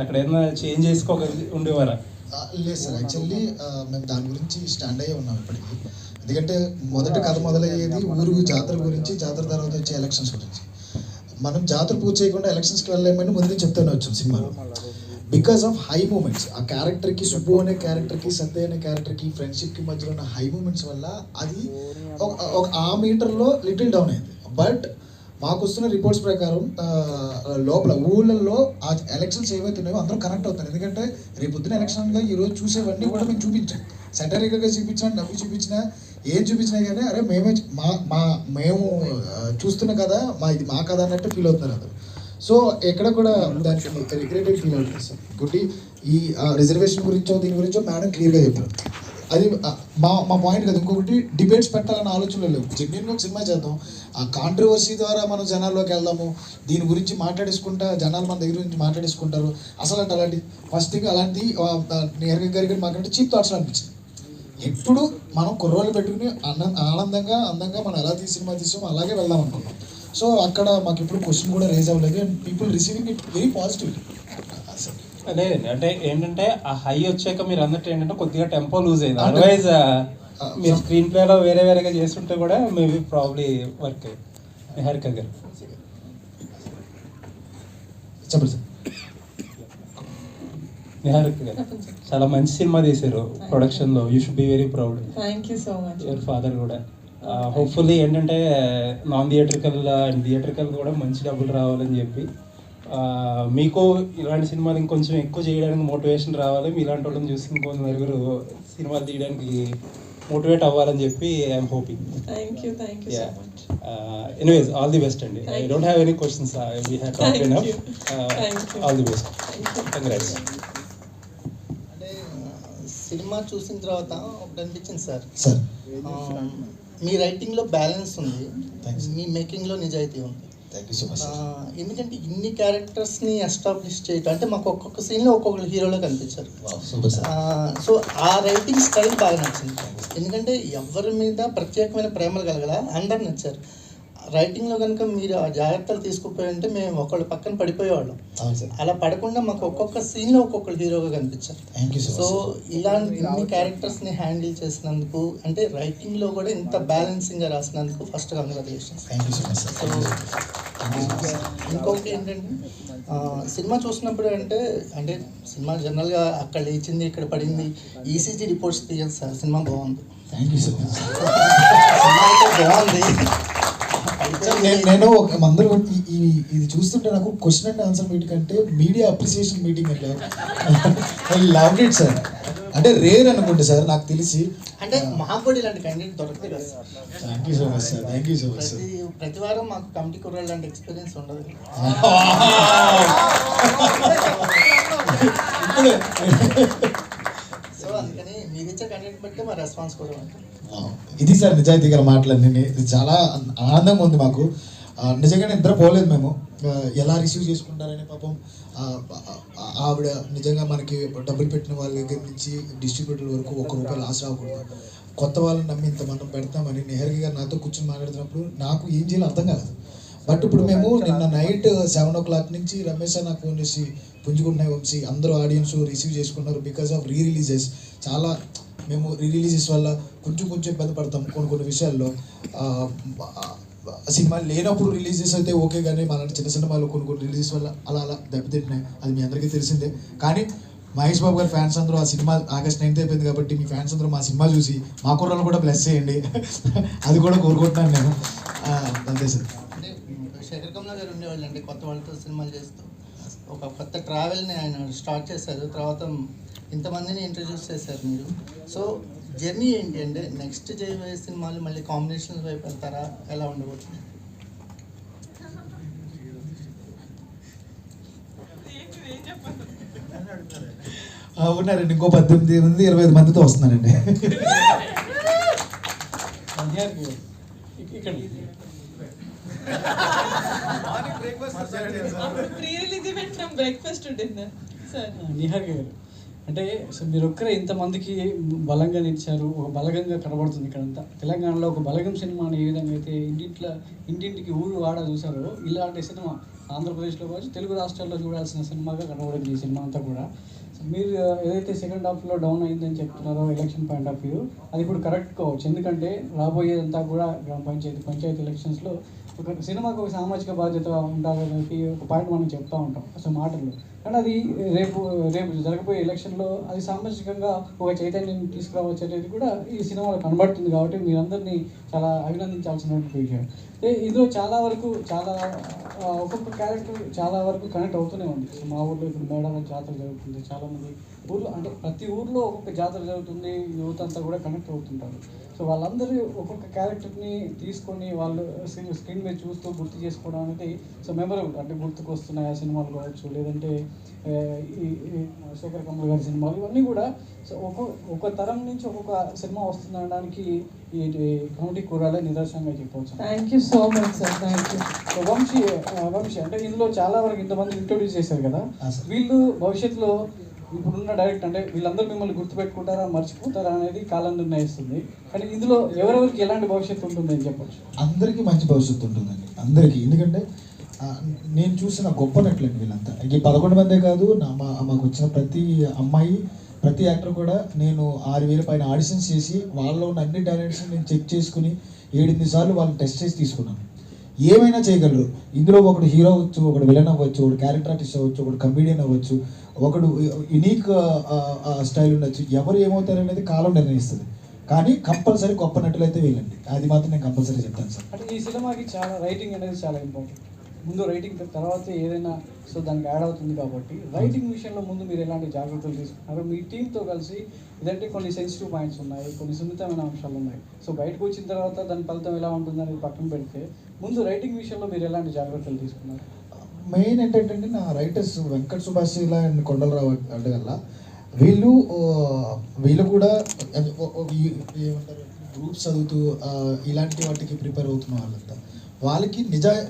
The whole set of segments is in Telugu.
అక్కడ ఏదైనా చేంజ్ చేసుకోక ఉండేవారా? లేదు సార్, యాక్చువల్లీ మేము దాని గురించి స్టాండ్ అయ్యే ఉన్నాం ఇప్పటికీ. ఎందుకంటే మొదటి కథ మొదలయ్యేది ఊరు జాతర గురించి, జాతర తర్వాత వచ్చే ఎలక్షన్స్ గురించి. మనం జాతర పూర్తి చేయకుండా ఎలక్షన్స్కి వెళ్ళలేమని ముందు చెప్తూనే వచ్చాం సినిమాలో. బికాస్ ఆఫ్ హై మూమెంట్స్, ఆ క్యారెక్టర్కి, సుబ్బు అనే క్యారెక్టర్కి, సత్య అనే క్యారెక్టర్కి, ఫ్రెండ్షిప్కి మధ్యలో ఉన్న హై మూమెంట్స్ వల్ల అది ఒక ఆ మీటర్లో లిటిల్ డౌన్ అయింది. బట్ మాకు వస్తున్న రిపోర్ట్స్ ప్రకారం లోపల ఊళ్ళల్లో ఆ ఎలక్షన్స్ ఏవైతే ఉన్నాయో అందరూ కనెక్ట్ అవుతారు. ఎందుకంటే రేపు పొద్దున ఎలక్షన్గా ఈరోజు చూసేవన్నీ కూడా మేము చూపించాం. సెటరికల్గా చూపించినా, నవ్వు చూపించినా, ఏం చూపించినా కానీ అరే మేము చూస్తున్న కదా, ఇది మా కథ అన్నట్టు ఫీల్ అవుతున్నారు అందరూ. సో ఎక్కడ కూడా దానికి రిగ్రెటెడ్ ఫీల్ అవుతుంది సార్. ఇంకోటి ఈ రిజర్వేషన్ గురించో దీని గురించో మేడం క్లియర్గా చెప్పారు. అది మా పాయింట్ కదా. ఇంకొకటి డిబేట్స్ పెట్టాలన్న ఆలోచనలు లేవు. జెన్యున్గా ఒక సినిమా చేద్దాం, ఆ కాంట్రవర్సీ ద్వారా మనం జనాల్లోకి వెళ్దాము, దీని గురించి మాట్లాడేసుకుంటా జనాలు మన దగ్గర నుంచి మాట్లాడేసుకుంటారు. అసలు అంటే అలాంటి ఫస్ట్ థింగ్ అలాంటి నేరుగా గారికి మాకంటే చీప్ థాట్స్ అనిపించింది. ఎప్పుడు మనం కుర్రోళ్ళు పెట్టుకుని ఆనందంగా అందంగా మనం ఎలా సినిమా తీసామో అలాగే వెళ్దాం అనుకున్నాం. సో అక్కడ మాకు ఎప్పుడు క్వశ్చన్ కూడా రేజ్ అవ్వలేదు. And people receiving it very positively. అదే అంటే ఏంటంటే ఆ హై వచ్చాక మీరు అన్నట్టు ఏంటంటే కొద్దిగా టెంపో లూజ్ అయింది. అదర్వైజ్ మీరు స్క్రీన్ ప్లేలో వేరేగా చేస్తుంటే కూడా మేబీ ప్రాబ్లీ వర్క్ అయ్యింది. నిహారిక గారు చెప్పండి సార్. నిహారిక గారు చాలా మంచి సినిమా తీశారు ప్రొడక్షన్లో. You should be very proud. Thank you so much. Your father కూడా హోప్ఫుల్లీ ఏంటంటే నాన్ థియేట్రికల్ అండ్ థియేట్రికల్ కూడా మంచి డబ్బులు రావాలని చెప్పి మీకు ఇలాంటి సినిమాలు ఇంకొంచెం ఎక్కువ చేయడానికి మోటివేషన్ రావాలి. మీ ఇలాంటి వాళ్ళని చూసి ఇంకొంచెం నలుగురు సినిమాలు తీయడానికి మోటివేట్ అవ్వాలని చెప్పి I'm hoping. Thank you so much. Anyways all the best అండి. I don't have any questions. We have talked enough. All the best. Congrats. అంటే సినిమా చూసిన తర్వాత ఒకటి అనిపించింది సార్, మీ రైటింగ్లో బ్యాలెన్స్ ఉంది, మీ మేకింగ్లో నిజాయితీ ఉంది. ఎందుకంటే ఇన్ని క్యారెక్టర్స్ని ఎస్టాబ్లిష్ చేయటం అంటే మాకు ఒక్కొక్క సీన్లో ఒక్కొక్క హీరోలో కనిపించారు. సో ఆ రైటింగ్ స్టైల్ బాగా నచ్చింది. ఎందుకంటే ఎవరి మీద ప్రత్యేకమైన ప్రేమలు కలగల, అందరు నచ్చారు. రైటింగ్లో కనుక మీరు ఆ జాగ్రత్తలు తీసుకుపోయి ఉంటే మేము ఒకళ్ళు పక్కన పడిపోయేవాళ్ళం. అలా పడకుండా మాకు ఒక్కొక్క సీన్లో ఒక్కొక్కరు హీరోగా కనిపించారు. సో ఇలాంటి ఇన్ని క్యారెక్టర్స్ని హ్యాండిల్ చేసినందుకు, అంటే రైటింగ్లో కూడా ఇంత బ్యాలెన్సింగ్గా రాసినందుకు ఫస్ట్ కంగ్రాచులేషన్స్. సో ఇంకొకటి ఏంటంటే సినిమా చూసినప్పుడు అంటే సినిమా జనరల్గా అక్కడ లేచింది ఇక్కడ పడింది ఈసీజీ రిపోర్ట్స్ తీయదు సార్. సినిమా బాగుంది. సినిమా అయితే బాగుంది. నేను అందరూ ఇది చూస్తుంటే నాకు క్వశ్చన్ అండ్ ఆన్సర్ మీటింగ్ అంటే మీడియా అప్రిసియేషన్ మీటింగ్ అంటే ఐ లవ్ ఇట్ సార్. అంటే రేర్ అనుకుంటే సార్ నాకు తెలిసి. అంటే మాకు కూడా ఇలాంటి కంటెంట్ దొరకదు కదా sir. Thank you so much sir. Thank you so much sir. ప్రతి వారం మాకు కమిటీ కుర్రాళ్ళు లాంటి ఎక్స్పీరియన్స్ ఉండదు. సో అందుకని మీరు ఇచ్చే కంటెంట్ బట్టి మా రెస్పాన్స్ కూడా ఉంటుంది. ఇది సార్ నిజాయితీ గల మాటలన్నీ. ఇది చాలా ఆనందంగా ఉంది మాకు. నిజంగానే నిద్రపోలేదు మేము. ఎలా రిసీవ్ చేసుకుంటారని పాపం ఆవిడ నిజంగా మనకి డబ్బులు పెట్టిన వాళ్ళ దగ్గర నుంచి డిస్ట్రిబ్యూటర్ వరకు ₹1 లాస్ రాకూడదు. కొత్త వాళ్ళని నమ్మి ఇంత మనం పెడతామని నిహారిక గారు నాతో కూర్చొని మాట్లాడుతున్నప్పుడు నాకు ఏం చేయాలో అర్థం కాలేదు. బట్ ఇప్పుడు మేము నిన్న నైట్ 7 o'clock నుంచి రమేష్ నాకు ఫోన్ చేసి పుంజుకుంటున్నాయి వంశీ అందరూ ఆడియన్స్ రిసీవ్ చేసుకున్నారు బికాస్ ఆఫ్ రిలీజెస్. చాలా మేము రిలీజెస్ వల్ల కొంచెం ఇబ్బంది పడతాం కొన్ని విషయాల్లో. సినిమా లేనప్పుడు రిలీజెస్ అయితే ఓకే, కానీ అలాంటి చిన్న సినిమాలు కొన్ని రిలీజెస్ వల్ల అలా దెబ్బతింటున్నాయి. అది మీ అందరికీ తెలిసిందే. కానీ మహేష్ బాబు గారి ఫ్యాన్స్ అందరూ ఆ సినిమా August 9th అయిపోయింది కాబట్టి మీ ఫ్యాన్స్ అందరూ మా సినిమా చూసి మా కుర్రలు కూడా బ్లెస్ చేయండి. అది కూడా కోరుకుంటున్నాను నేను. అంతే సార్. అంటే శేఖర్ కమ్లా గారు ఉండేవాళ్ళు అంటే కొత్త వాళ్ళతో సినిమాలు చేస్తూ ఒక కొత్త ట్రావెల్ని ఆయన స్టార్ట్ చేశారు. తర్వాత ఇంతమందిని ఇంట్రడ్యూస్ చేశారు మీరు. సో జర్నీ ఏంటి అంటే నెక్స్ట్ చేయబోయే సినిమాలు మళ్ళీ కాంబినేషన్స్ వైపు వెళ్తారా, ఎలా ఉండబోతుంది? ఉన్నారండి, ఇంకో 18 మంది 25 మందితో వస్తున్నారండి. నిహారిక గారు అంటే మీరు ఒక్కరే ఇంతమందికి బలంగా నిలిచారు, ఒక బలగంగా కనబడుతుంది ఇక్కడంతా. తెలంగాణలో ఒక బలగం సినిమాని ఏ విధంగా అయితే ఇంటింటికి ఊరు వాడ చూసారో ఇలాంటి సినిమా ఆంధ్రప్రదేశ్లో కావచ్చు తెలుగు రాష్ట్రాల్లో చూడాల్సిన సినిమాగా కనబడింది ఈ సినిమా అంతా కూడా. సో మీరు ఏదైతే సెకండ్ హాఫ్లో డౌన్ అయిందని చెప్తున్నారో ఎలక్షన్ పాయింట్ ఆఫ్ వ్యూ, అది ఇప్పుడు కరెక్ట్ కావచ్చు. ఎందుకంటే రాబోయేదంతా కూడా గ్రామ పంచాయతీ ఎలక్షన్స్లో ఒక సినిమాకు ఒక సామాజిక బాధ్యత ఉండాలనేది ఒక పాయింట్ మనం చెప్తూ ఉంటాం అసలు మాటల్లో. కానీ అది రేపు జరగబోయే ఎలక్షన్లో అది సామాజికంగా ఒక చైతన్యం తీసుకురావచ్చు అనేది కూడా ఈ సినిమాలో కనబడుతుంది. కాబట్టి మీరందరినీ చాలా అభినందించాల్సినటువంటి విషయం. ఇందులో చాలా ఒక్కొక్క క్యారెక్టర్ చాలా వరకు కనెక్ట్ అవుతూనే ఉంది. సో మా ఊర్లో ఇప్పుడు మేడాల జాతర జరుగుతుంది, చాలామంది ఊర్లో అంటే ప్రతి ఊర్లో ఒక్కొక్క జాతర జరుగుతుంది, యువత అంతా కూడా కనెక్ట్ అవుతుంటారు. సో వాళ్ళందరూ ఒక్కొక్క క్యారెక్టర్ని తీసుకొని వాళ్ళు స్క్రీన్ మీద చూస్తూ గుర్తు చేసుకోవడం అనేది సో మెమరబుల్. అంటే గుర్తుకు వస్తున్నాయి ఆ సినిమాలు కావచ్చు, లేదంటే ఈ శేఖర్ కమల్ గారి సినిమాలు, ఇవన్నీ కూడా సో ఒక్కొక్క తరం నుంచి ఒక్కొక్క సినిమా వస్తుందనడానికి ఈ కమిటీ కూరాలే నిదర్శనంగా చెప్పవచ్చు. Thank you so much sir. Thank you. Vamshi అంటే ఇందులో చాలా వరకు ఇంతమంది ఇంట్రొడ్యూస్ చేశారు కదా, వీళ్ళు భవిష్యత్తులో ఇప్పుడున్న డైరెక్ట్ అంటే వీళ్ళందరూ మిమ్మల్ని గుర్తుపెట్టుకుంటారా మర్చిపోతారా అనేది కాలం నిర్ణయిస్తుంది. కానీ ఇందులో ఎవరెవరికి ఎలాంటి భవిష్యత్తు ఉంటుంది అని చెప్పచ్చు? అందరికీ మంచి భవిష్యత్తు ఉంటుందండి, అందరికీ. ఎందుకంటే నేను చూసిన గొప్ప నటులండి వీళ్ళంతా. ఈ 11 మందే కాదు, మాకు వచ్చిన ప్రతి అమ్మాయి ప్రతి యాక్టర్ కూడా నేను 6,000 పైన ఆడిషన్స్ చేసి వాళ్ళలో ఉన్న అన్ని టాలెంట్స్ నేను చెక్ చేసుకుని 7-8 సార్లు వాళ్ళని టెస్ట్ చేసి తీసుకున్నాను. ఏమైనా చేయగలరు ఇందులో. ఒకడు హీరో అవ్వచ్చు, ఒకడు విలన్ అవ్వచ్చు, ఒకడు క్యారెక్టర్ ఆర్టిస్ట్ అవ్వచ్చు, ఒకడు కమెడియన్ అవ్వచ్చు, ఒకడు యునీక్ స్టైల్ ఉండొచ్చు. ఎవరు ఏమవుతారనేది కాలం నిర్ణయిస్తుంది. కానీ కంపల్సరీ గొప్ప నటులు అయితే వీళ్ళండి, అది మాత్రం నేను కంపల్సరీ చెప్తాను సార్. అంటే ఈ సినిమాకి చాలా రైటింగ్ అనేది చాలా ఇంపార్టెంట్. ముందు రైటింగ్ తర్వాత ఏదైనా సో దానికి యాడ్ అవుతుంది. కాబట్టి రైటింగ్ విషయంలో ముందు మీరు ఎలాంటి జాగ్రత్తలు తీసుకున్నారు మీ టీంతో కలిసి? ఇదంటే కొన్ని సెన్సిటివ్ పాయింట్స్ ఉన్నాయి, కొన్ని సున్నితమైన అంశాలు ఉన్నాయి. సో బయటకు వచ్చిన తర్వాత దాని ఫలితం ఎలా ఉంటుంది అనేది పక్కన పెడితే ముందు రైటింగ్ విషయంలో మీరు ఎలాంటి జాగ్రత్తలు తీసుకున్నారు? మెయిన్ ఏంటంటే నా రైటర్స్ వెంకట్ సుభాషిలా అండ్ కొండలరావు అడ్డగల్లా వీళ్ళు కూడా ఏమంటారు గ్రూప్స్ చదువుతూ ఇలాంటి వాటికి ప్రిపేర్ అవుతున్న వాళ్ళంతా. వాళ్ళకి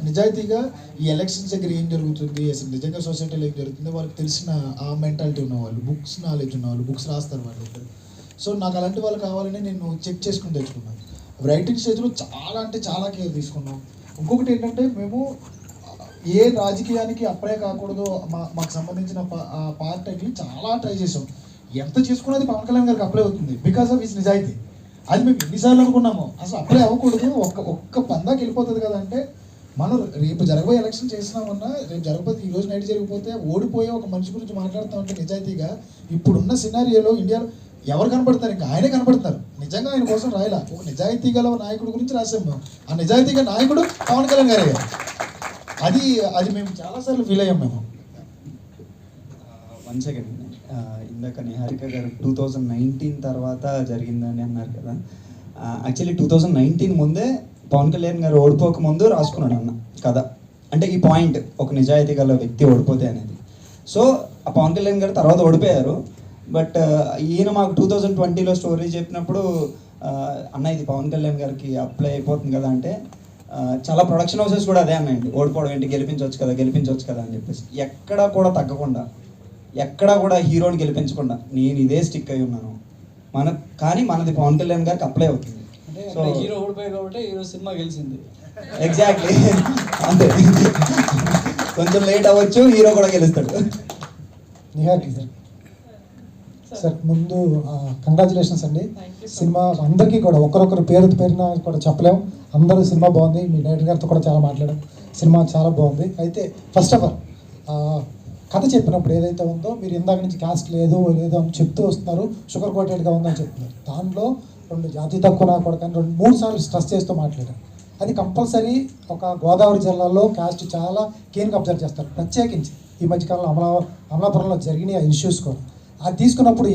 నిజాయితీగా ఈ ఎలక్షన్స్ దగ్గర ఏం జరుగుతుంది, అసలు నిజంగా సొసైటీలో ఏం జరుగుతుంది వాళ్ళకి తెలిసిన ఆ మెంటాలిటీ ఉన్నవాళ్ళు, బుక్స్ నాలెడ్జ్ ఉన్నవాళ్ళు, బుక్స్ రాస్తారు వాళ్ళు. సో నాకు అలాంటి వాళ్ళు కావాలని నేను చెక్ చేసుకుని తెచ్చుకున్నాను. రైటింగ్ స్టేజ్లో చాలా కేర్ తీసుకున్నాం. ఇంకొకటి ఏంటంటే మేము ఏ రాజకీయానికి అప్లై కాకూడదు, మాకు సంబంధించిన పార్ట్ అని చాలా ట్రై చేసాం. ఎంత చేసుకున్నది పవన్ కళ్యాణ్ గారికి అప్లై అవుతుంది బికాస్ ఆఫ్ హిస్ నిజాయితీ. అది మేము ఎన్నిసార్లు అనుకున్నాము, అసలు అప్లై అవ్వకూడదు, ఒక్క పందాకి వెళ్ళిపోతుంది కదా. అంటే మనం రేపు జరగబోయే ఎలక్షన్ చేసినామన్నా, రేపు జరగబోతే ఈ రోజు నైట్ జరిగిపోతే ఓడిపోయే ఒక మనిషి గురించి మాట్లాడుతామంటే నిజాయితీగా ఇప్పుడున్న సినారియోలో ఇండియాలో ఎవరు కనపడతారు? ఇంకా ఆయనే కనపడతారు. నిజంగా ఆయన కోసం రాయలా, ఒక నిజాయితీ గల నాయకుడి గురించి రాసాం మేము. ఆ నిజాయితీగా నాయకుడు పవన్ కళ్యాణ్ గారే. అది మేము చాలాసార్లు ఫీల్ అయ్యాం మేము. 1 సెకండ్, ఇందాక నిహారిక గారు 2019 తర్వాత జరిగిందని అన్నారు కదా. యాక్చువల్లీ 2019 ముందే పవన్ కళ్యాణ్ గారు ఓడిపోక ముందు రాసుకున్నాడు అన్న కదా. అంటే ఈ పాయింట్ ఒక నిజాయితీ గల వ్యక్తి ఓడిపోతే అనేది. సో ఆ పవన్ కళ్యాణ్ గారు తర్వాత ఓడిపోయారు. బట్ ఈయన మాకు 2020లో స్టోరీ చెప్పినప్పుడు అన్న ఇది పవన్ కళ్యాణ్ గారికి అప్లై అయిపోతుంది కదా అంటే చాలా ప్రొడక్షన్ హౌసెస్ కూడా అదే అన్నాయండి, ఓడిపోవడం ఏంటి, గెలిపించవచ్చు కదా అని చెప్పేసి. ఎక్కడా కూడా తగ్గకుండా, ఎక్కడా కూడా హీరోని గెలిపించకుండా నేను ఇదే స్టిక్ అయి ఉన్నాను. కానీ మనది పవన్ కళ్యాణ్ గారికి అప్లై అవుతుంది. సో హీరో ఓడిపోయాయి కాబట్టి ఈరోజు సినిమా గెలిచింది. ఎగ్జాక్ట్లీ అంతే. కొంచెం లేట్ అవ్వచ్చు, హీరో కూడా గెలుస్తాడు. నిహారిక సార్ ముందు కంగ్రాచులేషన్స్ అండి. సినిమా అందరికీ కూడా ఒకరొకరు పేరున కూడా చెప్పలేము. అందరూ సినిమా బాగుంది. మీ డైరెక్టర్ గారితో కూడా చాలా మాట్లాడాం. సినిమా చాలా బాగుంది. అయితే ఫస్ట్ ఆఫ్ ఆల్ కథ చెప్పినప్పుడు ఏదైతే ఉందో మీరు ఇందాక నుంచి క్యాస్ట్ లేదో అని చెప్తూ వస్తున్నారు, షుగర్ కోటెడ్గా ఉందని చెప్తున్నారు. దానిలో 2 జాతి తక్కువ నా కూడా కానీ 2-3 సార్లు స్ట్రెస్ చేస్తూ మాట్లాడారు. అది కంపల్సరీ ఒక గోదావరి జిల్లాలో క్యాస్ట్ చాలా కేర్గా అబ్జర్వ్ చేస్తారు. ప్రత్యేకించి ఈ మధ్యకాలంలో అమలాపురంలో జరిగిన ఆ ఇష్యూస్ కూడా అది తీసుకున్నప్పుడు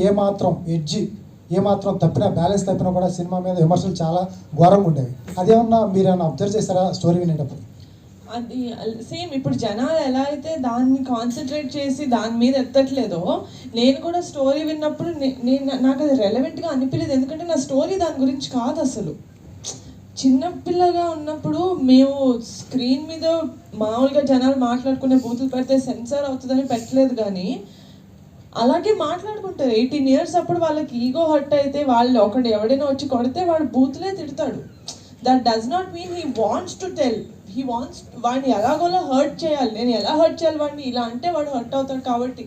ఏమాత్రం తప్పినా, బ్యాలెన్స్ తప్పినా కూడా సినిమా మీద విమర్శలు చాలా ఘోరంగా ఉండేవి. అదేమన్నా మీరు ఏమన్నా అబ్జర్వ్ చేస్తారా స్టోరీ వినేటప్పుడు? అది సేమ్ ఇప్పుడు జనాలు ఎలా అయితే దాన్ని కాన్సన్ట్రేట్ చేసి దాని మీద ఎత్తట్లేదో, నేను కూడా స్టోరీ విన్నప్పుడు నాకు అది రెలవెంట్గా అనిపించలేదు. ఎందుకంటే నా స్టోరీ దాని గురించి కాదు. అసలు చిన్నపిల్లగా ఉన్నప్పుడు మేము స్క్రీన్ మీద మామూలుగా జనాలు మాట్లాడుకునే బూతులు పెడితే సెన్సార్ అవుతుందని పెట్టలేదు. కానీ అలాగే మాట్లాడుకుంటారు. 18 years అప్పుడు వాళ్ళకి ఈగో హర్ట్ అయితే వాళ్ళు ఎవడైనా వచ్చి కొడితే వాడు బూతులే తిడతాడు. That does not mean he wants to tell. He wants వాడిని ఎలాగోలా హర్ట్ చేయాలి, నేను ఎలా హర్ట్ చేయాలి వాడిని, ఇలా అంటే వాడు హర్ట్ అవుతాడు కాబట్టి,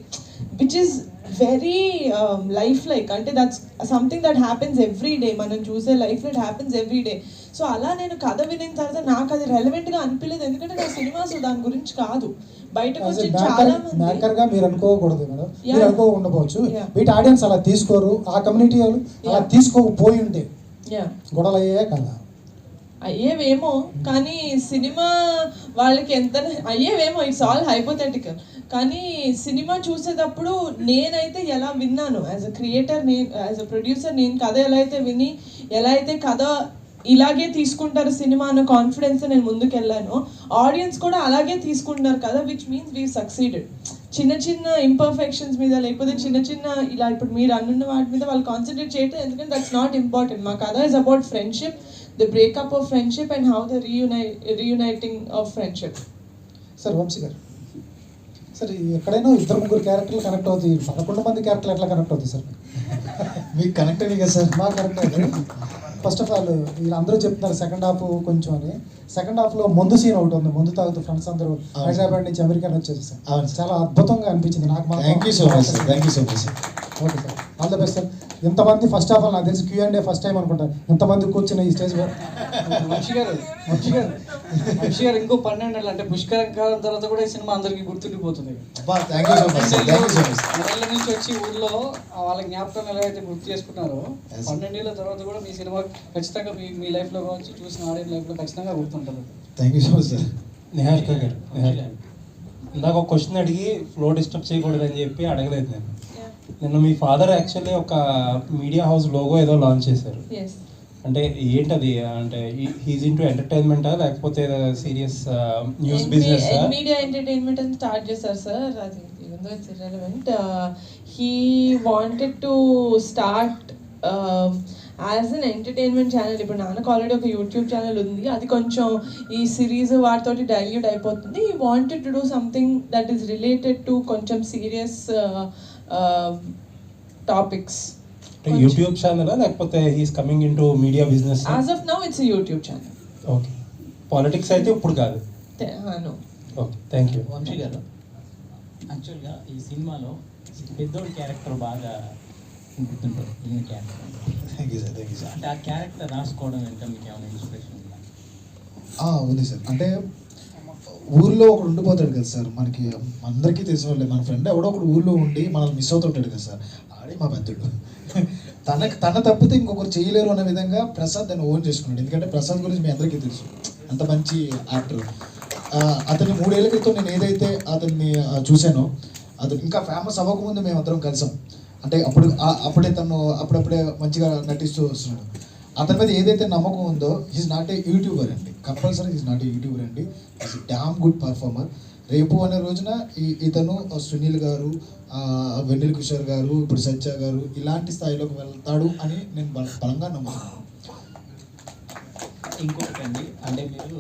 which is very life like, అంటే that's something that happens every day, మనం చూసే లైఫ్లో it happens every day. So అలా నేను కథ వినిన తర్వాత నాకు అది రెలవెంట్గా అనిపించలేదు, ఎందుకంటే నా సినిమాస్ దాని గురించి కాదు. బయటకు వచ్చి చాలా మంది మేకర్గా మీరు అనుకోకూడదు మేడం, Yeah. మీరు అనుకో ఉండవచ్చు, Yeah. వీటి ఆడియన్స్ అలా తీసుకోరు, ఆ కమ్యూనిటీ వాళ్ళు అలా Yeah. తీసుకోకపోయి ఉంటే యా గొడవలు అయ్యాయే కదా. అయ్యేవేమో, కానీ సినిమా వాళ్ళకి ఎంత అయ్యేవేమో, ఇట్స్ ఆల్ హైపోథెటికల్. కానీ సినిమా చూసేటప్పుడు నేనైతే ఎలా విన్నాను యాజ్ అ క్రియేటర్, నేను యాజ్ అ ప్రొడ్యూసర్, నేను కథ ఎలా అయితే విని, ఎలా అయితే కథ ఇలాగే తీసుకుంటారు సినిమా అన్న కాన్ఫిడెన్స్ నేను ముందుకు వెళ్ళాను, ఆడియన్స్ కూడా అలాగే తీసుకుంటున్నారు కదా, విచ్ మీన్స్ వీ సక్సీడెడ్. చిన్న చిన్న ఇంపర్ఫెక్షన్స్ మీద, లేకపోతే చిన్న చిన్న ఇలా ఇప్పుడు మీరు అన్నున్న వాటి మీద వాళ్ళు కాన్సన్ట్రేట్ చేయటం, ఎందుకంటే దట్స్ నాట్ ఇంపార్టెంట్. మా కథ is about friendship, the breakup of friendship and how the reuniting of friendship. Sir Vamshi గారు, సార్ ఎక్కడైనా 2-3 క్యారెక్టర్లు కనెక్ట్ అవుతాయి, 11 మంది క్యారెక్టర్లు ఎట్లా కనెక్ట్ అవుతాయి సార్? మీకు కనెక్ట్ అయ్యి కదా సార్? బాగా కనెక్ట్ అవుతుంది. ఫస్ట్ ఆఫ్ ఆల్ వీళ్ళందరూ చెప్తున్నారు సెకండ్ హాఫ్ కొంచెం అని. సెకండ్ హాఫ్లో ముందు సీన్ ఒకటి ఉంది, ముందు తాగుతూ ఫ్రెండ్స్ అందరూ హైదరాబాద్ నుంచి అమెరికా వచ్చేసి సార్, అవును సార్. చాలా అద్భుతంగా అనిపించింది నాకు. Thank you so much sir, thank you so much sir. Okay sir, all the best sir. ఎంతమంది ఫస్ట్ ఆఫ్ ఆల్ నాకు తెలిసి Q&A ఫస్ట్ టైం అనుకుంటారు, ఎంతమంది కూర్చున్న ఈ స్టేజ్ మీద. వంశీ గారు ఇంకో 12 నెలలు అంటే పుష్కరం కాలం తర్వాత కూడా ఈ సినిమా అందరికీ గుర్తుండిపోతుంది. Thank you so much sir, thank you so much. 2 నెలల నుంచి వచ్చి ఊళ్ళో వాళ్ళ జ్ఞాపకం ఎలా అయితే గుర్తు చేసుకున్నారో, 12 ఏళ్ళ తర్వాత కూడా మీ సినిమా ఖచ్చితంగా మీ లైఫ్లో కావచ్చు, చూసిన ఆడియన్స్ లైఫ్లో ఖచ్చితంగా గుర్తుంటుంది. Thank you so much sir. Niharika గారు, ఇందాక ఒక క్వశ్చన్ అడిగి ఫ్లో డిస్టర్బ్ చేయకూడదని చెప్పి అడగలేదు నేను. నిన్న మీ ఫాదర్ యాక్చువల్లీ ఒక మీడియా హౌస్ లోగో ఏదో లాంచ్ చేశారు, ఎస్. అంటే ఏంటది? అంటే హీజ్ ఇంటూ ఎంటర్టైన్మెంటా లేకపోతే serious news business? Media entertainment అని స్టార్ట్ చేశారు సార్, అది even though it's irrelevant. He wanted to start as an entertainment channel. ఇప్పుడు నాన్నకు ఆల్రెడీ ఒక యూట్యూబ్ ఛానల్ ఉంది, అది కొంచెం ఈ సిరీస్ వాటితోటి డైల్యూట్ అయిపోతుంది. He wanted to do something that is related to కొంచెం సీరియస్ టాపిక్స్. యూట్యూబ్ ఛానల్ లేకపోతే he's coming into media business? As of now it's YouTube channel. Okay, politics అయితే ఇప్పుడు కాదు. No. Okay, thank you. Vamshi garu, యాక్చువల్గా ఈ సినిమాలో పెద్దోడి క్యారెక్టర్ బాగా గుర్తుంటుంది, ఈయన క్యారెక్టర్. Thank you sir, thank you sir. అంటే ఆ క్యారెక్టర్ రాసుకోవడం వెంట మీకు ఏమైనా ఇన్స్పిరేషన్ ఉందా? ఉంది సార్. అంటే ఊర్లో ఒకడు ఉండిపోతాడు కదా సార్, మనకి అందరికీ తెలిసిన వాళ్ళే, మన ఫ్రెండ్ ఎవడో ఒకడు ఊర్లో ఉండి మనల్ని మిస్ అవుతుంటాడు కదా సార్, ఆడే మా పెద్దడు. తన తప్పితే ఇంకొకరు చేయలేరు అనే విధంగా ప్రసాద్ దాన్ని ఓన్ చేసుకున్నాడు. ఎందుకంటే ప్రసాద్ గురించి మీ అందరికీ తెలుసు, అంత మంచి యాక్టర్. అతని 3 ఏళ్ల క్రితం నేను ఏదైతే అతన్ని చూశానో, అతను ఇంకా ఫేమస్ అవ్వకముందు మేమందరం కలిసాం. అంటే అప్పుడే తను అప్పుడప్పుడే మంచిగా నటిస్తూ వస్తున్నాడు. అతని మీద ఏదైతే నమ్మకం ఉందో, ఈజ్ నాట్ ఏ యూట్యూబర్ అండి, compulsory is not a YouTuber అండి, ఈజ్ డామ్ గుడ్ పర్ఫార్మర్. రేపు అనే రోజున ఇతను సునీల్ గారు, వెన్నెల కిషోర్ గారు, ఇప్పుడు సత్య గారు ఇలాంటి స్థాయిలోకి వెళ్తాడు అని నేను బలంగా నమ్ముతున్నాను. ఇంకొకటి అండి, అంటే మీరు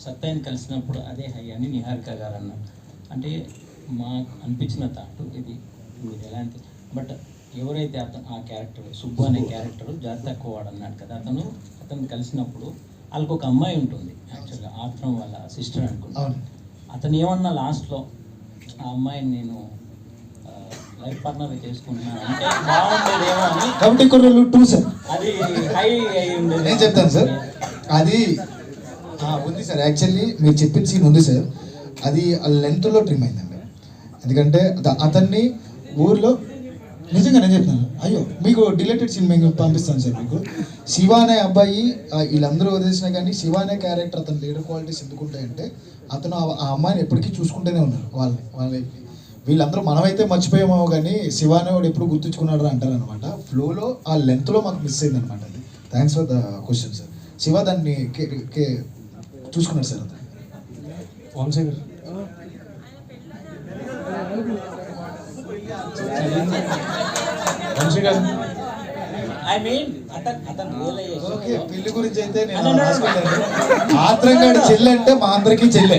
సత్యాన్ని కలిసినప్పుడు అదే హై అని నిహారిక గారు అన్నారు. అంటే మాకు అనిపించిన థాట్ ఇది, మీరు ఎలాంటి, బట్ ఎవరైతే ఆ క్యారెక్టర్ సుబ్బు అనే క్యారెక్టర్ జాతి తక్కువ వాడు అన్నాడు కదా, అతను కలిసినప్పుడు వాళ్ళకి ఒక అమ్మాయి ఉంటుంది, యాక్చువల్గా ఆత్రం వాళ్ళ సిస్టర్ అనుకుంటాను. అతను ఏమన్నా లాస్ట్లో ఆ అమ్మాయిని నేను లైఫ్ పార్ట్నర్ చేసుకుంటున్నాను అంటే బాగుండేదేమో అని. కాబట్టి కొన్ని 2 సార్, అది హై అయి ఉండేది. నేను చెప్తాను సార్, అది ఉంది సార్. యాక్చువల్లీ మీరు చెప్పిన సీన్ ఉంది సార్, అది లెంత్లో ట్రిమ్ అయిందండి. ఎందుకంటే అతన్ని ఊర్లో నిజంగా నేను చెప్తాను, అయ్యో మీకు డిలేటెడ్ సీన్ మేము పంపిస్తాను సార్ మీకు. శివ అనే అబ్బాయి వీళ్ళందరూ వదిలేసినా కానీ శివ అనే క్యారెక్టర్ అతను లీడర్ క్వాలిటీస్ ఎందుకుంటాయంటే, అతను ఆ అమ్మాయిని ఎప్పటికీ చూసుకుంటూనే ఉన్నారు వాళ్ళని. వీళ్ళందరూ మనమైతే మర్చిపోయామో కానీ శివ అనేవాడు ఎప్పుడు గుర్తుంచుకున్నాడు అంటారు అనమాట. ఫ్లోలో ఆ లెంత్లో మాకు మిస్ అయింది అనమాట. అది thanks for the question sir. Shiva దాన్ని చూసుకున్నాడు సార్. అతను వంశీ గారు, వంశీ గారు, ఐ మీన్ అతను రియలైజేషన్. ఓకే, పెళ్లి గురించి అయితే నేను ఆత్రంగాడి చెల్లి అంటే మా అందరికీ చెల్లె,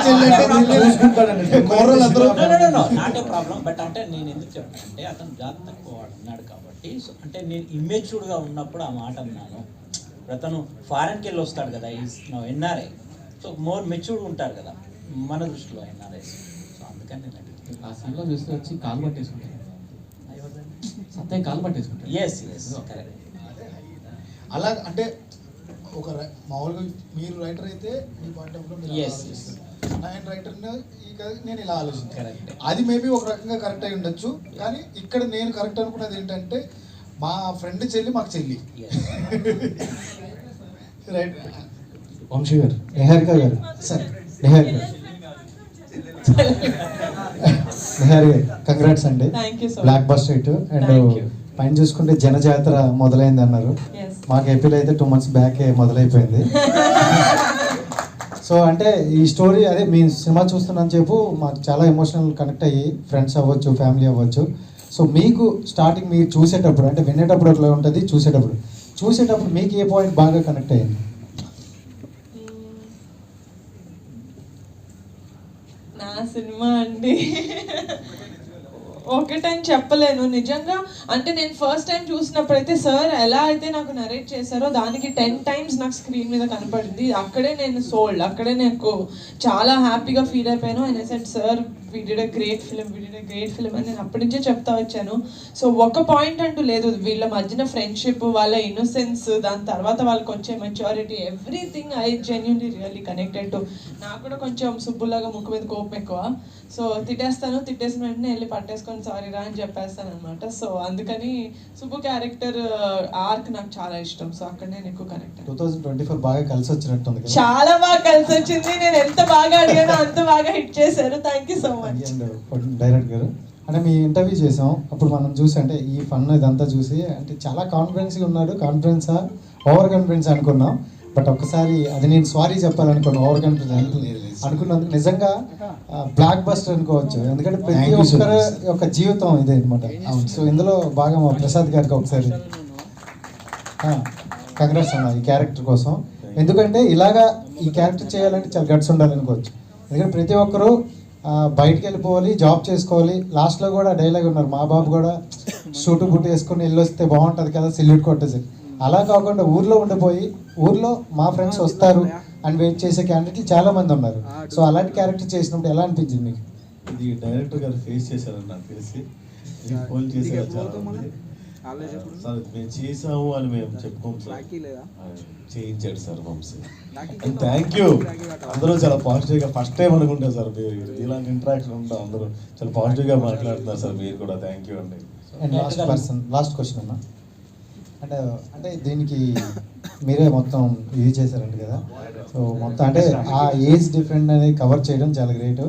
చెల్లి అంటే చూసుకుంటాడండి కోరలందరూ. నాట్ ఏ ప్రాబ్లం, బట్ అంటే నేను ఎందుకు చెప్పానంటే అతను జాతి తక్కువ వాడు అన్నాడు కాబట్టి, సో అంటే నేను ఇమ్మెచ్యూర్డ్గా ఉన్నప్పుడు ఆ మాట అన్నాను. ఇప్పుడు అతను ఫారెన్కి వెళ్ళి వస్తాడు కదా, is no NRI, so more matured ఉంటారు కదా మన దృష్టిలో ఎన్ఆర్ఐస్. సో అందుకని నేను ఆ సీన్లో చూస్తే వచ్చి కాలు పట్టేసుకుంటాను, సత్యం కాలు పట్టేసుకుంటాను. Yes yes correct. అలా అంటే ఒక మామూలుగా మీరు రైటర్ అయితే మీ పాయింట్ ఆఫ్ వ్యూ Yes, నేను రైటర్ని ఈ కథ నేను ఇలా ఆలోచించాను. Correct. అది మేబీ ఒక రకంగా కరెక్ట్ అయి ఉండొచ్చు, కానీ ఇక్కడ నేను కరెక్ట్ అనుకున్నది ఏంటంటే మా ఫ్రెండ్ చెల్లి మాకు చెల్లి. రైట్. వంశీ గారు, నిహారిక గారు, సార్ నిహారిక నిహారిక కంగ్రాట్స్ అండి, Thank you so much. Block buster hit. And Thank you. పైన చూసుకుంటే జనజాతర మొదలైంది అన్నారు, Yes. మాకు ఏపీలో అయితే 2 months బ్యాక్ మొదలైపోయింది. సో అంటే ఈ స్టోరీ అదే మీ సినిమా చూస్తున్నాను చెప్పు మాకు చాలా ఎమోషనల్ కనెక్ట్ అయ్యి, ఫ్రెండ్స్ అవ్వచ్చు, ఫ్యామిలీ అవ్వచ్చు. సో మీకు స్టార్టింగ్ మీరు చూసేటప్పుడు అంటే వినేటప్పుడు అట్లా ఉంటుంది, చూసేటప్పుడు మీకు ఏ పాయింట్ బాగా కనెక్ట్ అయ్యింది? నా సినిమా అండి ఒకటని చెప్పలేను నిజంగా. అంటే నేను ఫస్ట్ టైం చూసినప్పుడైతే సార్ ఎలా అయితే నాకు నరేట్ చేశారో దానికి 10 times నాకు స్క్రీన్ మీద కనపడింది. అక్కడే నేను సోల్డ్, అక్కడే నాకు చాలా హ్యాపీగా ఫీల్ అయిపోయాను. And I said sir we did a great film అని నేను అప్పటి నుంచే చెప్తా వచ్చాను. సో ఒక పాయింట్ అంటూ లేదు, వీళ్ళ మధ్యన ఫ్రెండ్షిప్, వాళ్ళ ఇన్నోసెన్స్, దాని తర్వాత వాళ్ళకి వచ్చే maturity, everything I genuinely really connected to. నాకు కూడా కొంచెం సుబ్బులాగా ముక్కు మీద కోపం ఎక్కువ. సో తిట్టేసిన వెంటనే వెళ్ళి పట్టేసుకొని సారీ రా అని చెప్పేస్తాను అనమాట. సో అందుకని సుబ్బు క్యారెక్టర్ ఆర్క్ నాకు చాలా ఇష్టం. సో అక్కడ నేను ఎక్కువ కనెక్ట్ 2024 బాగా కలిసి వచ్చినట్టుంది కదా? చాలా బాగా కలిసి వచ్చింది. నేను ఎంత బాగా అడిగానో అంత బాగా హిట్ చేశారు. Thank you so much. Director గారు, అంటే మీ ఇంటర్వ్యూ చేసాం అప్పుడు మనం చూసి అంటే ఈ ఫన్ ఇదంతా చూసి అంటే చాలా కాన్ఫిడెన్స్గా ఉన్నాడు, కాన్ఫిడెన్సా ఓవర్ కాన్ఫిడెన్స్ అనుకున్నాం. బట్ ఒక్కసారి అది నేను సారీ చెప్పాలనుకున్నాను, ఓవర్ కాన్ఫిడెన్స్ అనుకున్నందుకు. నిజంగా బ్లాక్ బస్టర్ అనుకోవచ్చు, ఎందుకంటే ప్రతి ఒక్కరి యొక్క జీవితం ఇదే అనమాట. సో ఇందులో బాగా మా ప్రసాద్ గారికి ఒకసారి కంగ్రాట్స్ అన్న ఈ క్యారెక్టర్ కోసం. ఎందుకంటే ఇలాగా ఈ క్యారెక్టర్ చేయాలంటే చాలా గట్స్ ఉండాలనుకోవచ్చు. ఎందుకంటే ప్రతి ఒక్కరూ బయటికి వెళ్ళిపోవాలి, జాబ్ చేసుకోవాలి. లాస్ట్లో కూడా డైలాగ్ ఉన్నారు, మా బాబు కూడా షూటు బుట్టు వేసుకొని వెళ్ళొస్తే బాగుంటుంది కదా, సిల్యూట్ కొట్టేసి. అలా కాకుండా ఊర్లో ఉండిపోయి ఊర్లో మా ఫ్రెండ్స్ వస్తారు అని వెయిట్ చేసే క్యాండిడేట్లు చాలా మంది ఉన్నారు. సో అలాంటి క్యారెక్టర్ చేసినప్పుడు ఎలా అనిపించింది మీకు? ఇది డైరెక్టర్ గారు ఫేస్ చేశారని నాకు తెలిసి, ఫోన్ చేశారు చాలా మంది. సార్ మేము చేసాము అని మేము చెప్పుకోము సార్, చేయించాడు sir Vamshi. And thank you. అందరూ చాలా పాజిటివ్గా ఫస్ట్ టైం అనుకుంటారు సార్ మీరు ఇలాంటి ఇంటరాక్షన్ ఉంటాం, అందరూ చాలా పాజిటివ్గా మాట్లాడుతున్నారు సార్, మీరు కూడా థ్యాంక్ యూ అండి. అండ్ లాస్ట్ క్వశ్చన్ అన్న, అంటే దీనికి మీరే మొత్తం ఇది చేశారంట కదా, సో మొత్తం అంటే ఆ ఏజ్ డిఫరెంట్ అనేది కవర్ చేయడం చాలా గ్రేట్.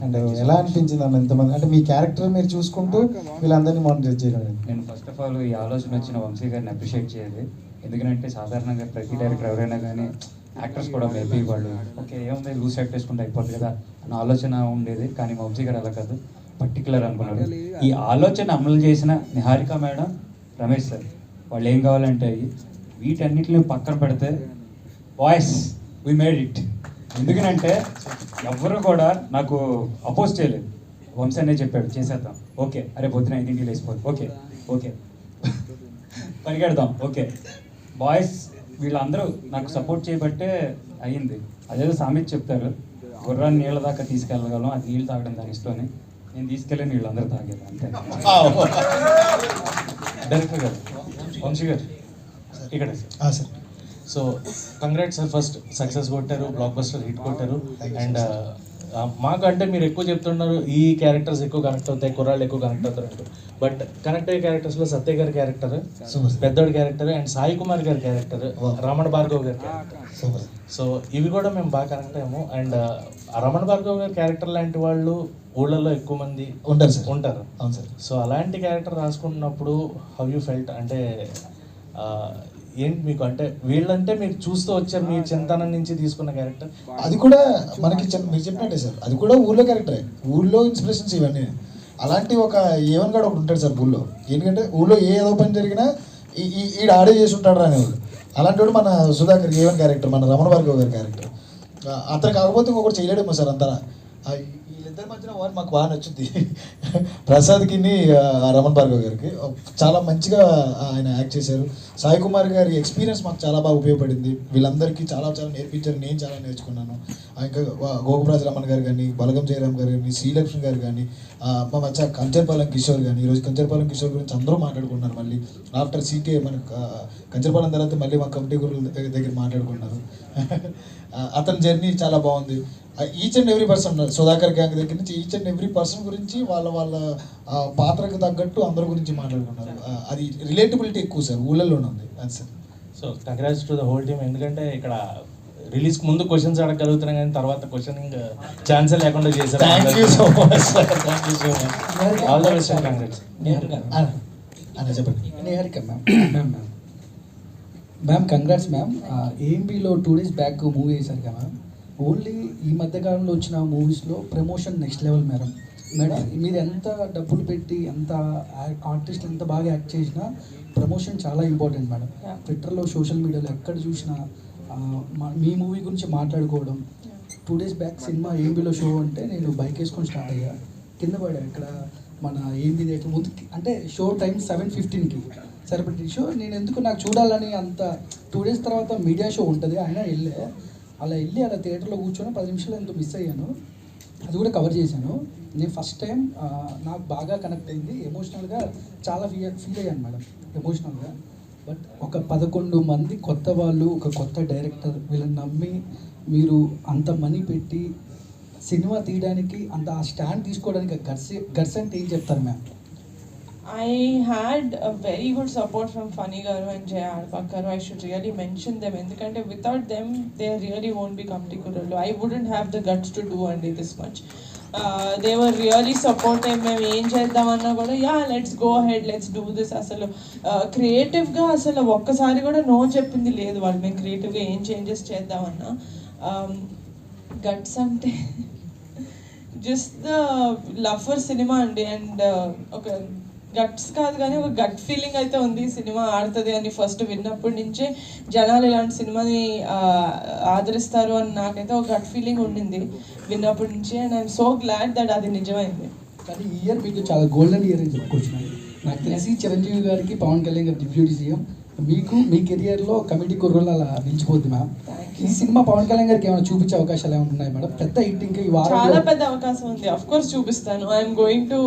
అండ్ ఎలా అనిపించింది అన్న ఇంతమంది అంటే మీ క్యారెక్టర్ మీరు చూసుకుంటూ వీళ్ళందరినీ మానిటర్ చేయడం? నేను ఫస్ట్ ఆఫ్ ఆల్ ఈ ఆలోచన వచ్చిన వంశీ గారిని అప్రిషియేట్ చేయాలి. ఎందుకంటే సాధారణంగా ప్రతి డైరెక్టర్ ఎవరైనా కానీ యాక్టర్స్ కూడా మేబీ వాళ్ళు ఓకే ఏముంది లూజ్ యాక్ట్ వేసుకుంటే అయిపోతుంది కదా అన్న ఆలోచన ఉండేది. కానీ వంశీ గారు అలా కాదు, పర్టికులర్ అనుకున్నారు. ఈ ఆలోచన అమలు చేసిన నిహారిక మేడం, రమేష్ సార్, వాళ్ళు ఏం కావాలంటే వీటన్నిటిని పక్కన పెడితే వాయిస్ వీ మేడ్ ఇట్. ఎందుకనంటే ఎవరు కూడా నాకు అపోజ్ చేయలేదు. వంశీ అనే చెప్పాడు చేసేద్దాం, ఓకే, అరే పొద్దున 5 లేసిపోదు, ఓకే ఓకే పరిగెడదాం, ఓకే. బాయ్స్ వీళ్ళందరూ నాకు సపోర్ట్ చేయబట్టే అయ్యింది. అదేదో సామెత చెప్తారు, గుర్రాన్ని నీళ్ళ దాకా తీసుకెళ్ళగలం, అది నీళ్ళు తాగడం దాని ఇష్టమని. నేను తీసుకెళ్ళి వీళ్ళందరూ తాగేది అంతే. డైరెక్టర్ గారు, వంశీ గారు ఇక్కడ sir. So congrats sir, first success కొట్టారు, బ్లాక్ బస్టర్ హిట్ కొట్టారు. అండ్ మాకు అంటే మీరు ఎక్కువ చెప్తున్నారు ఈ క్యారెక్టర్స్ ఎక్కువ కనెక్ట్ అవుతాయి, కుర్రాళ్ళు ఎక్కువ కనెక్ట్ అవుతారు. బట్ కనెక్ట్ అయ్యే క్యారెక్టర్స్లో సత్య గారి క్యారెక్టర్, పెద్దోడి క్యారెక్టర్, అండ్ సాయి కుమార్ గారి క్యారెక్టర్, రమణ భార్గవ్ గారి క్యారెక్టర్. సో ఇవి కూడా మేము బాగా కనెక్ట్ అయ్యాము. అండ్ రమణ భార్గవ్ గారి క్యారెక్టర్ లాంటి వాళ్ళు ఊళ్ళల్లో ఎక్కువ మంది ఉంటారు. అవును సార్. సో అలాంటి క్యారెక్టర్ రాసుకుంటున్నప్పుడు హౌ యూ ఫెల్ట్ అంటే ఏంటి మీకు? అంటే వీళ్ళంటే మీరు చూస్తూ వచ్చారు, మీ చింతనం నుంచి తీసుకున్న క్యారెక్టర్ అది కూడా మనకి మీరు చెప్పినట్టే సార్, అది కూడా ఊళ్ళో క్యారెక్టరే, ఊళ్ళో ఇన్స్పిరేషన్స్ ఇవన్నీ. అలాంటి ఒక ఏవన్ గాడు ఒకటి ఉంటాడు సార్ ఊళ్ళో, ఎందుకంటే ఊళ్ళో ఏదో పని జరిగినా ఈడు ఆడే చేసి ఉంటాడు అనేవాడు. అలాంటి వాడు మన సుధాకర్ ఏవన్ క్యారెక్టర్, మన రమణ భార్గవ్ గారి క్యారెక్టర్. అతను కాకపోతే ఇంకొకటి చేయలేడేమో సార్ అంతా. వీళ్ళిద్దరు ఇద్దరి మధ్యన వారు మాకు బాగా నచ్చుద్ది. ప్రసాద్కి రమణ్ భార్గవ్ గారికి చాలా మంచిగా ఆయన యాక్ట్ చేశారు. సాయి కుమార్ గారి ఎక్స్పీరియన్స్ మాకు చాలా బాగా ఉపయోగపడింది. వీళ్ళందరికీ చాలా చాలా నేర్పించారు, నేను చాలా నేర్చుకున్నాను. ఇంకా గోకురాజ్ రమణ్ గారు కానీ, బలగం జయరామ్ గారు కానీ, శ్రీలక్ష్మి గారు కానీ, మా మధ్య కంచర్పాలెం కిషోర్ కానీ. ఈరోజు కంచర్పాలెం కిషోర్ గురించి అందరూ మాట్లాడుకున్నారు. మళ్ళీ ఆఫ్టర్ సీకే మన కంచర్పాలెం తర్వాత మళ్ళీ మా కమిటీ గురువుల దగ్గర మాట్లాడుకున్నారు. అతని జర్నీ చాలా బాగుంది. Each and every person Sudhakar gang దగ్గర నుంచి ఈచ్ అండ్ ఎవ్రీ పర్సన్ గురించి వాళ్ళ పాత్రకు తగ్గట్టు అందరి గురించి మాట్లాడుకున్నారు. అది రిలేటబిలిటీ ఎక్కువ సార్, ఊళ్ళల్లోనే ఉంది అది sir. So congrats to the whole team. ఎందుకంటే ఇక్కడ రిలీజ్కి ముందు క్వశ్చన్స్ అడగలుగుతున్నాం కానీ తర్వాత క్వశ్చనింగ్ ఛాన్సే లేకుండా చేశారు. Thank you so much sir, thank you so much. All the best and congrats. అన్న చెప్పండి. Niharika ma'am. Ma'am congrats ma'am. ఏఎంబీలో 2 days బ్యాక్ మూవీ వేశారు కదా మ్యామ్. ఓన్లీ ఈ మధ్యకాలంలో వచ్చిన మూవీస్లో ప్రమోషన్ నెక్స్ట్ లెవెల్ మేడం. మీరు ఎంత డబ్బులు పెట్టి ఎంత ఆర్టిస్ట్ ఎంత బాగా యాక్ట్ చేసినా ప్రమోషన్ చాలా ఇంపార్టెంట్ మేడం. ట్విట్టర్లో సోషల్ మీడియాలో ఎక్కడ చూసినా మీ మూవీ గురించి మాట్లాడుకోవడం. 2 days బ్యాక్ సినిమా ఏఎంబీలో షో అంటే నేను బైక్ వేసుకొని స్టార్ట్ అయ్యా, కింద పడా ఇక్కడ మన ఏఎంబీ దగ్గర ముందు. అంటే షో టైం 7:15కి సరిపడే షో. నేను ఎందుకు నాకు చూడాలని అంత 2 days తర్వాత మీడియా షో ఉంటుంది అయినా అలా వెళ్ళి అలా థియేటర్లో కూర్చొని 10 నిమిషాలు ఎంతో మిస్ అయ్యాను. అది కూడా కవర్ చేశాను. నేను ఫస్ట్ టైం నాకు బాగా కనెక్ట్ అయింది. ఎమోషనల్గా చాలా ఫీల్ అయ్యాను మేడం, ఎమోషనల్గా. బట్ ఒక 11 మంది కొత్త వాళ్ళు, ఒక కొత్త డైరెక్టర్, వీళ్ళని నమ్మి మీరు అంత మనీ పెట్టి సినిమా తీయడానికి అంత ఆ స్టాండ్ తీసుకోవడానికి గట్స్ అంటే ఏం చెప్తారు ma'am? I had a very good support from Funny Garu and Jay Arpakaru. I should really mention them. Endukante without them, they really won't be Kamti Kurallu. I wouldn't have the guts to do and this much. They were really supportive. మేము ఏం చేద్దామన్నా కూడా let's go head, let's do this. అసలు క్రియేటివ్గా అసలు ఒక్కసారి కూడా నో చెప్పింది లేదు వాళ్ళు. మేము క్రియేటివ్గా ఏం చేంజెస్ చేద్దామన్నా. గట్స్ అంటే just the love for cinema అండి. అండ్ ఒక గట్స్ కాదు కానీ ఒక గట్ ఫీలింగ్ అయితే ఉంది సినిమా ఆడుతుంది అని. ఫస్ట్ విన్నప్పటి నుంచే జనాలు ఇలాంటి సినిమాని ఆదరిస్తారు అని నాకైతే ఒక గట్ ఫీలింగ్ ఉండింది విన్నప్పటి నుంచి. And I'm so glad that అది నిజమైంది. కానీ ఈ ఇయర్ మీకు చాలా గోల్డెన్ ఇయర్ అని చెప్పుకోవచ్చు. నాకు తెలిసి చిరంజీవి గారికి, పవన్ కళ్యాణ్ గారు డిప్యూటీ సీఎం, మీకు మీ కెరియర్లో కమిటీ కుర్రోళ్ళు అలా నిలిచిపోద్ది మ్యామ్. ఈ సినిమా పవన్ కళ్యాణ్ గారికి ఏమైనా చూపించే అవకాశాలు ఏమైనా ఉన్నాయి మేడం? పెద్ద హిట్ ఇంకా ఈ వారం చాలా పెద్ద అవకాశం ఉంది. అఫ్ కోర్స్ చూపిస్తాను. I'm going to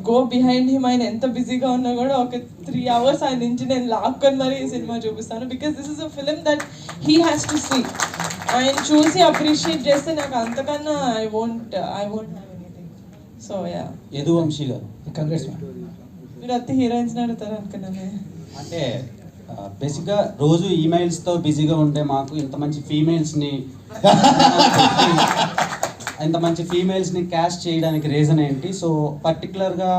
go behind him. ఆయన ఎంత బిజీగా ఉన్నా కూడా ఒక 3 hours ఆయన నుంచి నేను లాక్కొని మరీ ఈ సినిమా చూపిస్తాను. Because this is a film that he has to see. ఆయన చూసి అప్రిషియేట్ చేస్తే నాకు అంతకన్నా I won't have anything. So Yaduvamshi garu congrats ma'am. మీరు అత్తి హీరోయిన్స్ అడుగుతారు అనుకున్నాను. అంటే బేసిక్గా రోజు ఈమెయిల్స్తో బిజీగా ఉంటే మాకు ఇంత మంచి ఫీమేల్స్ని క్యాస్ట్ చేయడానికి రీజన్ ఏంటి? సో పర్టికులర్గా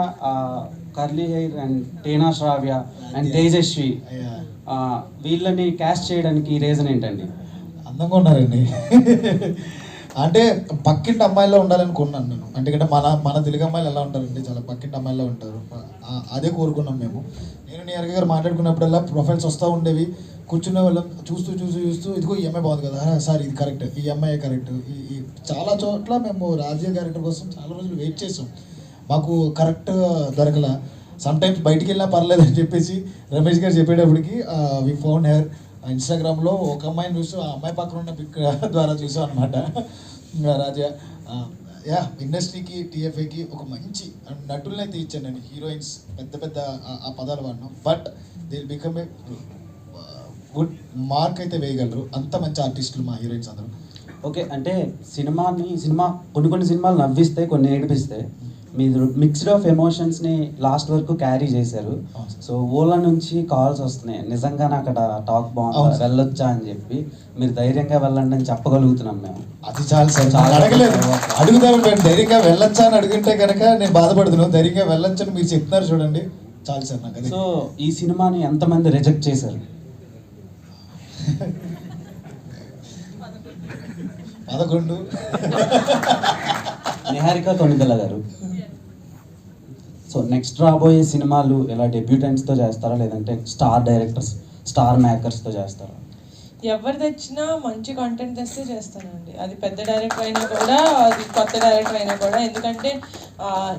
curly hair and Teena Sravya and Tejaswi వీళ్ళని క్యాస్ట్ చేయడానికి రీజన్ ఏంటండి? అందంగా ఉన్నారండి. అంటే పక్కింటి అమ్మాయిలో ఉండాలనుకున్నాను నేను. ఎందుకంటే మన తెలుగు అమ్మాయిలు ఎలా ఉంటారండి, చాలా పక్కింటి అమ్మాయిలో ఉంటారు. అదే కోరుకున్నాం మేము. నేను నిహారిక గారు మాట్లాడుకున్నప్పుడల్లా ప్రొఫైల్స్ వస్తూ ఉండేవి. కూర్చునే వాళ్ళం చూస్తూ ఇదిగో ఈ అమ్మాయి బాగుంది కదా సార్, ఇది కరెక్ట్, ఈ అమ్మాయి కరెక్ట్. ఈ చాలా చోట్ల మేము రాజీవ్ క్యారెక్టర్ కోసం చాలా రోజులు వెయిట్ చేసాం. మాకు కరెక్ట్ దొరకల. సమ్ టైమ్స్ బయటికి వెళ్ళినా పర్లేదు అని చెప్పేసి రమేష్ గారు చెప్పేటప్పటికి వి ఫౌండ్ హెర్. ఇన్స్టాగ్రామ్లో ఒక అమ్మాయిని చూస్తూ ఆ అమ్మాయి పక్కన ఉన్న పిక్ ద్వారా చూసాం అనమాట. రాజా ఇండస్ట్రీకి, టీఎఫ్ఏకి ఒక మంచి నటుల్ని అయితే ఇచ్చాను నేను. హీరోయిన్స్ పెద్ద ఆ పదాలు వాడినాం. But they will become a good mark అయితే వేయగలరు. అంత మంచి ఆర్టిస్టులు మా హీరోయిన్స్ అందరూ. ఓకే, అంటే సినిమా కొన్ని సినిమాలు నవ్విస్తాయి, కొన్ని ఏడిపిస్తాయి. మీరు మిక్స్డ్ ఆఫ్ ఎమోషన్స్ని లాస్ట్ వరకు క్యారీ చేశారు. సో ఓలా నుంచి కాల్స్ వస్తున్నాయి, నిజంగానే అక్కడ టాక్ బాగుంది, వెళ్ళొచ్చా అని చెప్పి. మీరు ధైర్యంగా వెళ్ళండి అని చెప్పగలుగుతున్నాం మేము. అది చాలు సార్, చాలా అడగలేదు. అడుగుతాము మేము ధైర్యంగా వెళ్ళొచ్చా అని అడిగితే కనుక నేను బాధపడుతున్నాను. ధైర్యంగా వెళ్ళొచ్చని మీరు చెప్తున్నారు చూడండి, చాలు సార్ నాకు. సో ఈ సినిమాని ఎంతమంది రిజెక్ట్ చేశారు? 11. నిహారిక కొనిదెల గారు, సో నెక్స్ట్ రాబోయే సినిమాలు ఇలా డెబ్యూటెంట్స్తో చేస్తారా లేదంటే స్టార్ డైరెక్టర్స్, స్టార్ మేకర్స్తో చేస్తారా? ఎవరు తెచ్చినా మంచి కంటెంట్ తెస్తే చేస్తానండి. అది పెద్ద డైరెక్టర్ అయినా కూడా, అది కొత్త డైరెక్టర్ అయినా కూడా. ఎందుకంటే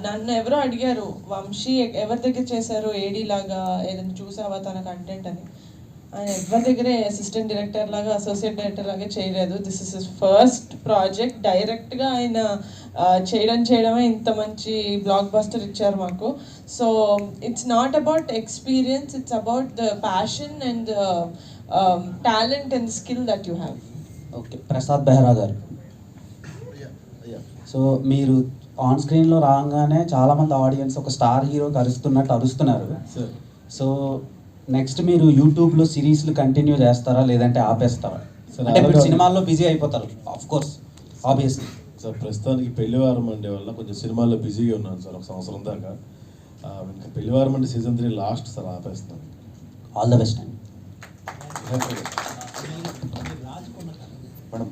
నన్ను ఎవరో అడిగారు, వంశీ ఎవరి దగ్గర చేశారు ఏడీ లాగా, ఏదైనా చూసావా తన కంటెంట్ అని. ఆయన ఎవరి దగ్గరే అసిస్టెంట్ డైరెక్టర్ లాగా, అసోసియేట్ డైరెక్టర్ లాగా చేయలేదు. This is his first project. డైరెక్ట్గా ఆయన చేయడమే ఇంత మంచి బ్లాక్ బస్టర్ ఇచ్చారు మాకు. So it's not about experience, it's about the passion and talent and skill that you have. Okay, Prasad Behra గారు. సో మీరు ఆన్ స్క్రీన్లో రాగానే చాలామంది ఆడియన్స్ ఒక స్టార్ హీరోకి అరుస్తున్నారు. సో నెక్స్ట్ మీరు యూట్యూబ్లో సిరీస్లు కంటిన్యూ చేస్తారా లేదంటే ఆపేస్తారా? అంటే ఇప్పుడు సినిమాల్లో బిజీ అయిపోతారు ఆఫ్ కోర్స్, ఆబ్వియస్లీ. సార్ ప్రస్తుతానికి పెళ్లివారం అంటే వల్ల కొంచెం సినిమాల్లో బిజీగా ఉన్నాను సార్, ఒక సంవత్సరం దాకా. ఇంకా పెళ్లివారం అంటే సీజన్ 3 లాస్ట్ సార్, ఆపేస్తాను. ఆల్ ద బెస్ట్ అండి. మేడం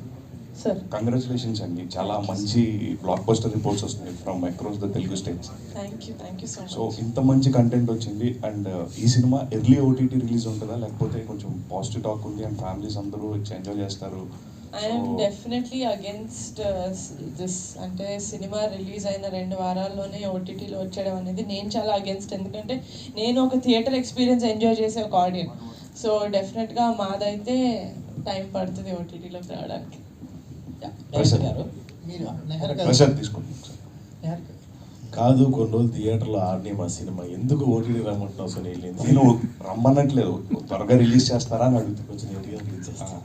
సార్, కంగ్రాచులేషన్స్ అండి, చాలా మంచి బ్లాక్ బస్టర్ రిపోర్ట్స్ వస్తున్నాయి from across the Telugu states. Thank you so much. So ఇంత మంచి కంటెంట్ వచ్చింది. అండ్ ఈ సినిమా ఎర్లీ ఓటీటీ రిలీజ్ ఉంటుందా, లేకపోతే కొంచెం పాజిటివ్ టాక్ ఉంది అండ్ ఫ్యామిలీస్ అందరూ ఎంజాయ్ చేస్తారు? I'm definitely against this. అంటే సినిమా రిలీజ్ అయిన 2 వారాల్లోనే ఓటీటీలో వచ్చేయడం అనేది నేను చాలా అగేన్స్ట్. ఎందుకంటే నేను ఒక థియేటర్ ఎక్స్పీరియన్స్ ఎంజాయ్ చేసే ఒక ఆడియన్స్. సో డెఫినెట్గా మాదైతే టైం పడుతుంది ఓటీటీలోకి రావడానికి. కాదు, కొన్ని రోజులు థియేటర్లో ఆడిని మా సినిమా ఎందుకు ఓటీటీ రమ్మంటున్నావు సార్? నేను రమ్మన్నట్లేదు, త్వరగా రిలీజ్ చేస్తారా అని అడుగుతూ కొంచెం లేట్గా రిలీజ్ చేస్తాను.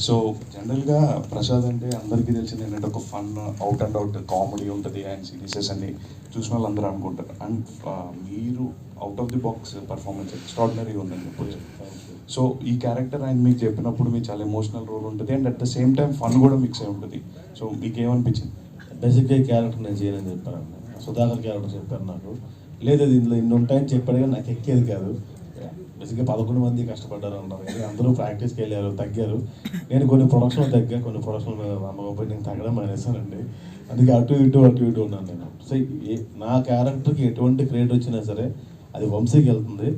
సో జనరల్గా ప్రసాద్ అంటే అందరికీ తెలిసింది ఏంటంటే ఒక fun out and out comedy ఉంటుంది అండ్ సిరీసెస్ అన్ని చూసిన వాళ్ళు అందరూ అనుకుంటారు. అండ్ మీరు out of the box performance extraordinary ఉందని చెప్పొచ్చు. సో ఈ క్యారెక్టర్ ఆయన మీకు చెప్పినప్పుడు మీకు చాలా ఎమోషనల్ రోల్ ఉంటుంది and at the same time fun కూడా మిక్స్ అయి ఉంటుంది. సో మీకు ఏమనిపించింది? బేసిక్గా ఈ క్యారెక్టర్ నేను చేయనని చెప్పాను. సుధాకర్ క్యారెక్టర్ చెప్పారు నాకు. లేదు అది ఇందులో ఇన్ని ఉంటాయని చెప్పాడు కానీ నాకు ఎక్కేది కాదు. బేసిక్గా 11 మంది కష్టపడ్డారు అన్నారు కానీ అందరూ ప్రాక్టీస్కి వెళ్ళారు, తగ్గారు. నేను కొన్ని ప్రొడక్షన్లో తగ్గా, కొన్ని ప్రొడక్షన్ మీద నమ్మకపోయి నేను తగ్గడం మానేసానండి. అందుకే అటు ఇటు ఉన్నాను నేను. సో నా క్యారెక్టర్కి ఎటువంటి క్రెడిట్ వచ్చినా సరే అది వంశీకి వెళ్తుంది.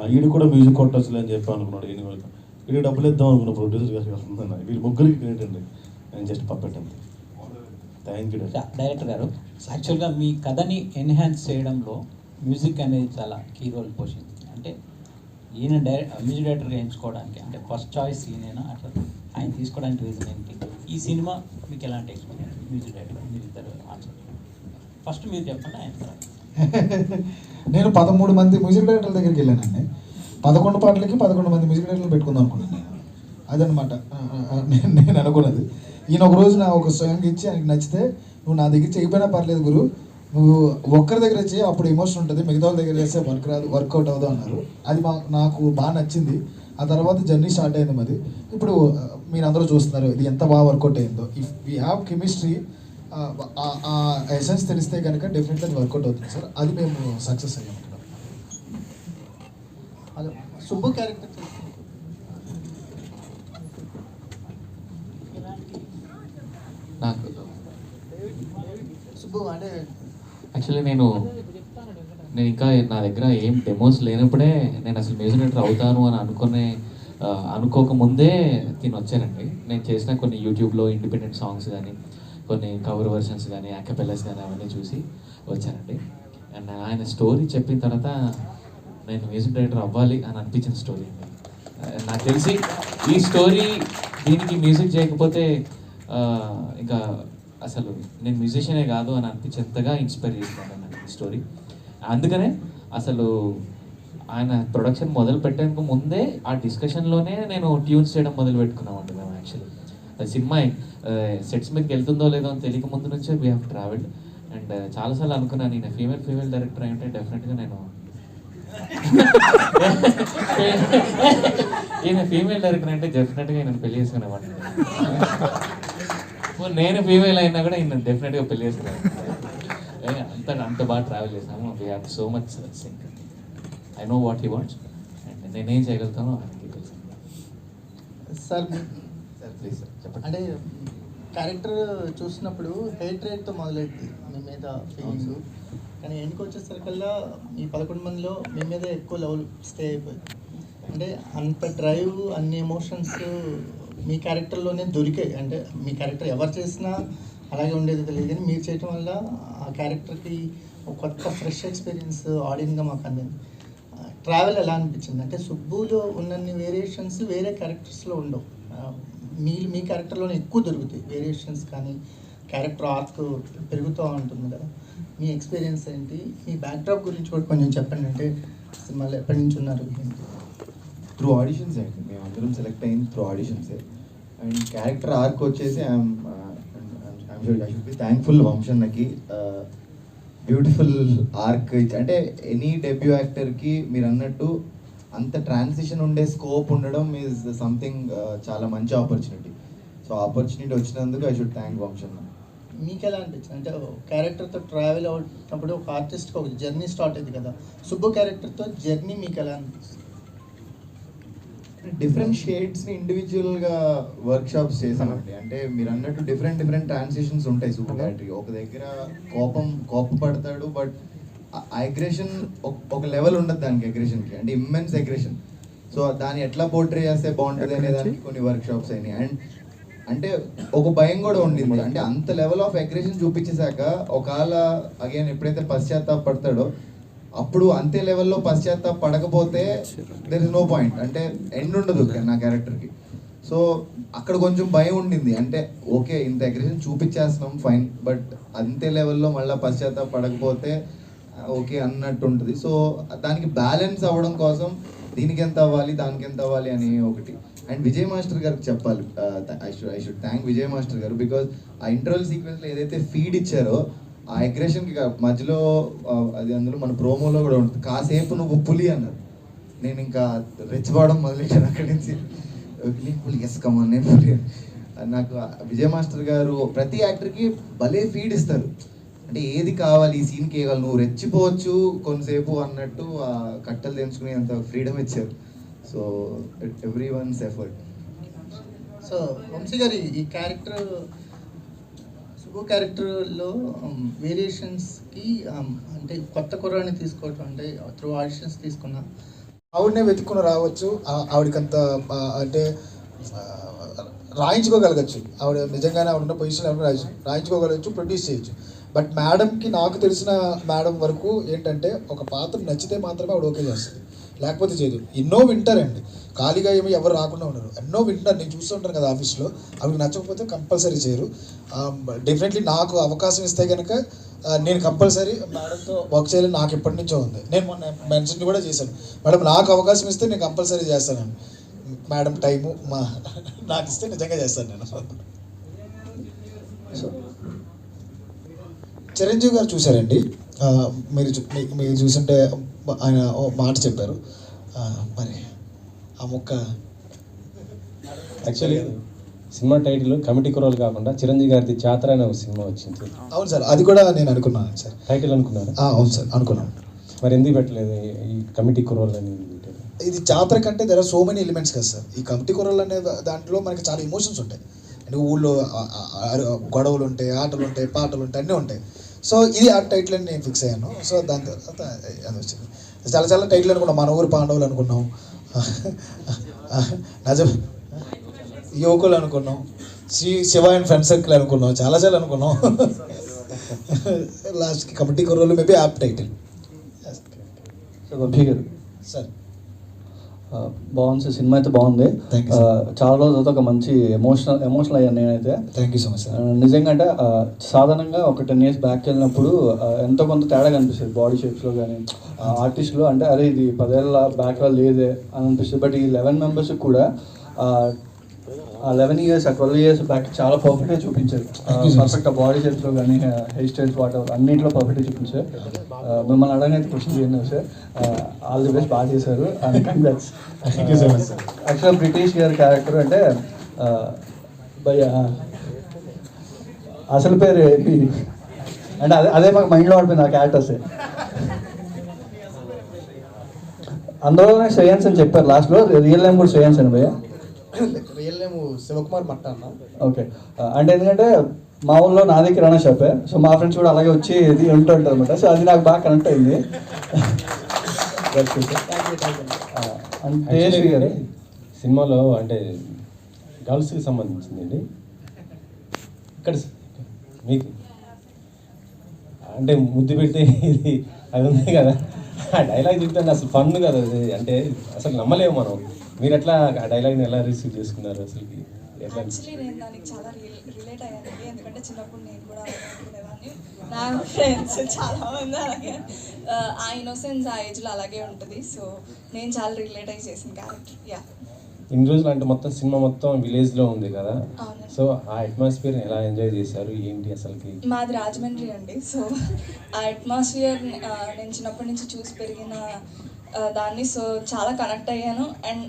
వీడు కూడా మ్యూజిక్ కొట్టొచ్చులే అని చెప్పి అనుకున్నాడు. వీడికి డబ్బులు ఇద్దాం అనుకున్న ప్రొడ్యూసర్ గారికి వెళ్తుందన్న. వీళ్ళు ముగ్గురికి క్రెడిట్ అండి, నేను జస్ట్ పప్పెట్టండి. థ్యాంక్ యూ డైరెక్టర్ గారు. యాక్చువల్గా మీ కథని ఎన్హాన్స్ చేయడంలో మ్యూజిక్ అనేది చాలా కీ రోల్ పోషించింది. అంటే ఈయన మ్యూజిక్ డైరెక్టర్గా ఎంచుకోవడానికి అంటే ఫస్ట్ చాయిస్ ఈయనైనా అట్లా ఆయన తీసుకోవడానికి రీజన్ ఏంటి? ఈ సినిమా మీకు ఎలాంటి ఎక్స్పీరియన్స్? మ్యూజిక్ డైరెక్టర్ మీరు ఇద్దరు ఆన్సర్ ఫస్ట్ మీరు చెప్పండి, ఆయన తర్వాత. నేను 13 మంది మ్యూజిక్ డైరెక్టర్ల దగ్గరికి వెళ్ళానండి. 11 పాటలకి 11 మంది మ్యూజిక్ డైరెక్టర్లు పెట్టుకుందాం అనుకున్నాను నేను. అదనమాట నేను అనుకున్నది. ఈయన ఒక రోజు నా ఒక సాంగ్ ఇచ్చి ఆయనకి నచ్చితే, నువ్వు నా దగ్గర చేయకపోయినా పర్లేదు గురు, నువ్వు ఒక్కరి దగ్గర చేయి, అప్పుడు ఎమోషన్ ఉంటుంది, మిగతా వాళ్ళ దగ్గర చేస్తే వర్కౌట్ అవుదాం అన్నారు. అది నాకు బాగా నచ్చింది. ఆ తర్వాత జర్నీ స్టార్ట్ అయింది మాది. ఇప్పుడు మీరు అందరూ చూస్తున్నారు ఇది ఎంత బాగా వర్కౌట్ అయిందో. ఇఫ్ వీ హ్యావ్ కెమిస్ట్రీ, ఆ ఎసెన్స్ తెలిస్తే కనుక డెఫినెట్లీ అది వర్కౌట్ అవుతుంది సార్. అది మేము సక్సెస్ అయ్యాం ఇక్కడ. హలో, సుబ్బు క్యారెక్టర్ నాకు సుబ్బు అంటే యాక్చువల్లీ నేను ఇంకా నా దగ్గర ఏం డెమోస్ లేనప్పుడే నేను అసలు మ్యూజిక్ డైరెక్టర్ అవుతాను అని అనుకోకముందే తిని వచ్చానండి. నేను చేసిన కొన్ని యూట్యూబ్లో ఇండిపెండెంట్ సాంగ్స్ కానీ, కొన్ని కవర్ వర్షన్స్ కానీ, యాకపెల్లస్ కానీ అవన్నీ చూసి వచ్చానండి. అండ్ ఆయన స్టోరీ చెప్పిన తర్వాత నేను మ్యూజిక్ డైరెక్టర్ అవ్వాలి అని అనిపించిన స్టోరీ అండి. నాకు తెలిసి ఈ స్టోరీ దీనికి మ్యూజిక్ చేయకపోతే ఇంకా అసలు నేను మ్యూజిషియనే కాదు అని అనిపించేంతగా ఇన్స్పైర్ చేశాను నాకు ఈ స్టోరీ. అందుకనే అసలు ఆయన ప్రొడక్షన్ మొదలు పెట్టడానికి ముందే ఆ డిస్కషన్లోనే నేను ట్యూన్స్ చేయడం మొదలు పెట్టుకున్నామండి మేము. యాక్చువల్లీ సినిమా సెట్స్ మీదకి వెళ్తుందో లేదో అని తెలియక ముందు నుంచే వీ హ్యావ్ ట్రావెల్డ్. అండ్ చాలాసార్లు అనుకున్నాను నేను ఫీమేల్ డైరెక్టర్ అయి ఉంటే డెఫినెట్గా ఈయన ఫీమేల్ డైరెక్టర్ అంటే డెఫినెట్గా నేను పెళ్లి చేసుకునేవాడిని. నేను ఫీమేల్ అయినా కూడా ఈయన డెఫినెట్గా పెళ్లి చేసుకునేవాడిని. అంత బాగా ట్రావెల్ చేసాము. We have so much sync. I know what he wants and నేనేం చేయగలుగుతానో ఆయనకి తెలుసు. సార్ ప్లీజ్ సార్ చెప్పండి. అంటే క్యారెక్టర్ చూసినప్పుడు హేట్రేట్తో మొదలెట్టి మీ మీద ఫీలింగ్స్, కానీ ఎండ్కి వచ్చేసరికల్లా ఈ 11 మందిలో మీ మీద ఎక్కువ లెవెల్ స్టే అయిపోయింది. అంటే అంత డ్రైవ్ అన్ని ఎమోషన్స్ మీ క్యారెక్టర్లోనే దొరికాయి. అంటే మీ క్యారెక్టర్ ఎవరు చేసినా అలాగే ఉండేది తెలియదు, కానీ మీరు చేయటం వల్ల ఆ క్యారెక్టర్కి ఒక కొత్త ఫ్రెష్ ఎక్స్పీరియన్స్ ఆడియన్గా మాకు అందింది. ట్రావెల్ ఎలా అనిపించింది అంటే సుబ్బులో ఉన్నన్ని వేరియేషన్స్ వేరే క్యారెక్టర్స్లో ఉండవు, మీ క్యారెక్టర్లోనే ఎక్కువ దొరుకుతాయి వేరియేషన్స్, కానీ క్యారెక్టర్ ఆర్క్ పెరుగుతూ ఉంటుంది కదా. మీ ఎక్స్పీరియన్స్ ఏంటి, మీ బ్యాక్డ్రాప్ గురించి కూడా కొంచెం చెప్పండి. అంటే సినిమాలో ఎప్పటి నుంచి ఉన్నారు? త్రూ ఆడిషన్స్ అండి, మేము అందరం సెలెక్ట్ అయింది త్రూ ఆడిషన్సే. అండ్ క్యారెక్టర్ ఆర్క్ వచ్చేసి I'm sure I should be thankful వంశన్నకి. Beautiful arc. అంటే ఎనీ డెబ్యూ యాక్టర్కి మీరు అన్నట్టు అంత ట్రాన్సిషన్ ఉండే స్కోప్ ఉండడం ఈజ్ సంథింగ్ చాలా మంచి ఆపర్చునిటీ. సో ఆపర్చునిటీ వచ్చినందుకు ఐ షుడ్ థ్యాంక్ వంశన్న. మీకు ఎలా అనిపించింది అంటే క్యారెక్టర్తో ట్రావెల్ అవుతున్నప్పుడు ఒక ఆర్టిస్ట్కి ఒక జర్నీ స్టార్ట్ అయింది కదా, సుబ్బు క్యారెక్టర్తో జర్నీ మీకు ఎలా అనిపిస్తుంది? డిఫరెంట్ షేడ్స్ని ఇండివిజువల్గా వర్క్షాప్స్ చేసామండి. అంటే మీరు అన్నట్టు డిఫరెంట్ ట్రాన్సిషన్స్ ఉంటాయి సూపర్ క్యారెక్టర్కి. ఒక దగ్గర కోపపడతాడు, బట్ అగ్రెషన్ ఒక లెవెల్ ఉండదు దానికి, అగ్రెషన్కి అంటే ఇమ్మెన్స్ అగ్రెషన్. సో దాన్ని ఎట్లా పోర్ట్రే చేస్తే బాగుంటుంది అనే దానికి కొన్ని వర్క్షాప్స్ అయినాయి. అండ్ అంటే ఒక భయం కూడా ఉండింది, అంటే అంత లెవెల్ ఆఫ్ అగ్రెషన్ చూపించేశాక ఒకవేళ అగైన్ ఎప్పుడైతే పశ్చాత్తాపడతాడో అప్పుడు అంతే లెవెల్లో పడకపోతే దెర్ ఇస్ నో పాయింట్, అంటే ఎండ్ ఉండదు నా క్యారెక్టర్కి. సో అక్కడ కొంచెం భయం ఉండింది, అంటే ఓకే ఇంత అగ్రెషన్ చూపించేస్తున్నాం ఫైన్, బట్ అంతే లెవెల్లో మళ్ళీ పడకపోతే ఓకే అన్నట్టు ఉంటుంది. సో దానికి బ్యాలెన్స్ అవ్వడం కోసం దీనికి ఎంత అవ్వాలి దానికి ఎంత అవ్వాలి అని ఒకటి. అండ్ విజయ్ మాస్టర్ గారికి చెప్పాలి, I should thank Vijay master గారు, బికాజ్ ఆ ఇంటర్వల్ సీక్వెన్స్లో ఏదైతే ఫీడ్ ఇచ్చారో ఆ అగ్రెషన్కి మధ్యలో అది అందులో మన ప్రోమోలో కూడా ఉంటుంది, కాసేపు నువ్వు పులి అన్నారు. నేను ఇంకా రెచ్చిపోవడం మొదలెట్టాను అక్కడి నుంచి, నేను పులి ఎస్ కమాన్ నేను పులి. నాకు విజయ్ మాస్టర్ గారు ప్రతి యాక్టర్కి భలే ఫీడ్ ఇస్తారు, అంటే ఏది కావాలి ఈ సీన్కి వేయగలరు, నువ్వు రెచ్చిపోవచ్చు కొంతసేపు అన్నట్టు ఆ కట్టలు తెంచుకునే అంత ఫ్రీడమ్ ఇచ్చారు. So everyone's effort. So Vamshi garu ఈ క్యారెక్టర్ సుబ్బు క్యారెక్టర్లో వేరియేషన్స్కి అంటే కొత్త కుర్రాన్ని తీసుకోవటం అంటే త్రూ ఆడిషన్స్ తీసుకున్నా ఆవిడనే వెతుక్కుని రావచ్చు, ఆవిడకంత అంటే రాయించుకోగలగచ్చు, ఆవిడ నిజంగానే ఆవిడ ఉన్న పొజిషన్ రాయించుకోగలగచ్చు, ప్రొడ్యూస్ చేయొచ్చు. బట్ మేడంకి నాకు తెలిసిన మేడం వరకు ఏంటంటే ఒక పాత్ర నచ్చితే మాత్రమే ఆవిడ ఓకే చేస్తుంది, లేకపోతే చేయదు. ఎన్నో వింటారండి, ఖాళీగా ఏమి ఎవరు రాకుండా ఉండరు, ఎన్నో వింటారు. నేను చూస్తుంటాను కదా ఆఫీస్లో, అవి నచ్చకపోతే కంపల్సరీ చేయరు. డెఫినెట్లీ నాకు అవకాశం ఇస్తే కనుక నేను కంపల్సరీ మేడంతో వర్క్ చేయాలని నాకు ఎప్పటి నుంచో ఉంది. నేను మొన్న మెన్షన్ కూడా చేశాను, మేడం నాకు అవకాశం ఇస్తే నేను కంపల్సరీ చేస్తాను. మేడం టైము నాకు ఇస్తే నిజంగా చేస్తాను నేను. సో చిరంజీవి గారు చూశారండి, మీరు చూసుంటే ఆయన మాట చెప్పారు, మరి ఆ ముక్క యాక్చువల్లీ సినిమా టైటిల్ కమిటీ కుర్రోలు కాకుండా చిరంజీవి గారిది జాతర అనే ఒక సినిమా వచ్చింది. అవును సార్, అది కూడా నేను అనుకున్నాను సార్. టైటిల్ అనుకున్నాను. అవును సార్ అనుకున్నాను. మరి ఎందుకు పెట్టలేదు ఈ కమిటీ కుర్రోలు అని? ఇది జాతర కంటే there are so many elements కదా సార్. ఈ కమిటీ కుర్రోలు అనే దాంట్లో మనకి చాలా ఎమోషన్స్ ఉంటాయి, అంటే ఊళ్ళో గొడవలు ఉంటాయి, ఆటలు ఉంటాయి, పాటలు ఉంటాయి, అన్నీ ఉంటాయి. సో ఇది ఆ టైటిల్ అని నేను ఫిక్స్ అయ్యాను. సో దాని తర్వాత అది వచ్చింది. చాలా టైటిల్ అనుకున్నాం, మన ఊరు పాండవులు అనుకున్నాం, నజం యువకులు అనుకున్నాం, శివ అండ్ ఫ్రెండ్ సర్కిల్ అనుకున్నాం, చాలా అనుకున్నాం. లాస్ట్కి కమిటీ కుర్రోలు మేబీ యాప్ టైటిల్. వంశీ గారు సార్ బాగుంది సార్, సినిమా అయితే బాగుంది. చాలా రోజుల తర్వాత ఒక మంచి ఎమోషనల్ అయ్యాను నేనైతే. Thank you so much sir. నిజంగా అంటే సాధారణంగా ఒక 10 years బ్యాక్ వెళ్ళినప్పుడు ఎంతో కొంత తేడా కనిపిస్తుంది బాడీ షేప్స్లో కానీ ఆర్టిస్ట్లో. అంటే అరే ఇది 10 ఏళ్ళ బ్యాక్లో లేదే అని అనిపిస్తుంది. బట్ ఈ 11 members కూడా 11 years 12 years బ్యాక్ చాలా పర్ఫెక్ట్గా చూపించారు. పర్ఫెక్ట్ బాడీ షేప్స్లో కానీ హెయిర్ స్టైల్స్ వాటర్ అన్నింటిలో పర్ఫెక్ట్గా చూపించారు. మిమ్మల్ని అడగనైతే క్వశ్చన్ చేయండి సార్. ఆల్ ది బెస్ట్, బాగా చేశారు అండ్ కంగ్రాట్స్. యాక్చువల్గా బ్రిటిష్ గారి క్యారెక్టర్ అంటే భయ్య అసలు పేరు అంటే అదే మాకు మైండ్లో ఆడిపోయింది ఆ క్యారెక్టర్సే. అందులోనే శ్రేయన్స్ అని చెప్పారు లాస్ట్లో, రియల్ నేమ్ కూడా శ్రేయన్స్ అని భయ్య. రియల్ నేమ్ శివకుమార్ మట్ట అన్న. ఓకే, అంటే ఎందుకంటే మా ఊళ్ళో నాది కిరాణా షాపే, సో మా ఫ్రెండ్స్ కూడా అలాగే వచ్చి ఇది ఉంటూ ఉంటారు అనమాట. సో అది నాకు బాగా కనెక్ట్ అయింది. అంటే సినిమాలో అంటే గర్ల్స్కి సంబంధించిందండి ఇక్కడ మీకు అంటే ముద్దు పెడితే ఇది అది ఉంది కదా ఆ డైలాగ్ చెప్తాను అసలు ఫన్ కదా అది అంటే అసలు నమ్మలేము మనం మీరు ఎట్లా ఆ డైలాగ్ని ఎలా రిసీవ్ చేసుకున్నారు అసలు ఎట్లా యాక్చువల్లీ నేను దానికి చాలా రిలేట్ అయ్యానండి ఎందుకంటే చిన్నప్పుడు నేను కూడా అనుకునేదాన్ని నా ఫ్రెండ్స్ చాలా మంది అలాగే ఆ ఇన్నోసెన్స్ ఆ ఏజ్లో అలాగే ఉంటుంది సో నేను చాలా రిలేట్ అయ్యి చేసిన క్యారెక్టర్ యా ఇన్ని రోజులు అంటే మొత్తం సినిమా మొత్తం విలేజ్లో ఉంది కదా సో ఆ అట్మాస్ఫియర్ని ఎలా ఎంజాయ్ చేశారు ఏంటి అసలుకి మాది రాజమండ్రి అండి సో ఆ అట్మాస్ఫియర్ నేను చిన్నప్పటి నుంచి చూసి పెరిగిన దాన్ని సో చాలా కనెక్ట్ అయ్యాను అండ్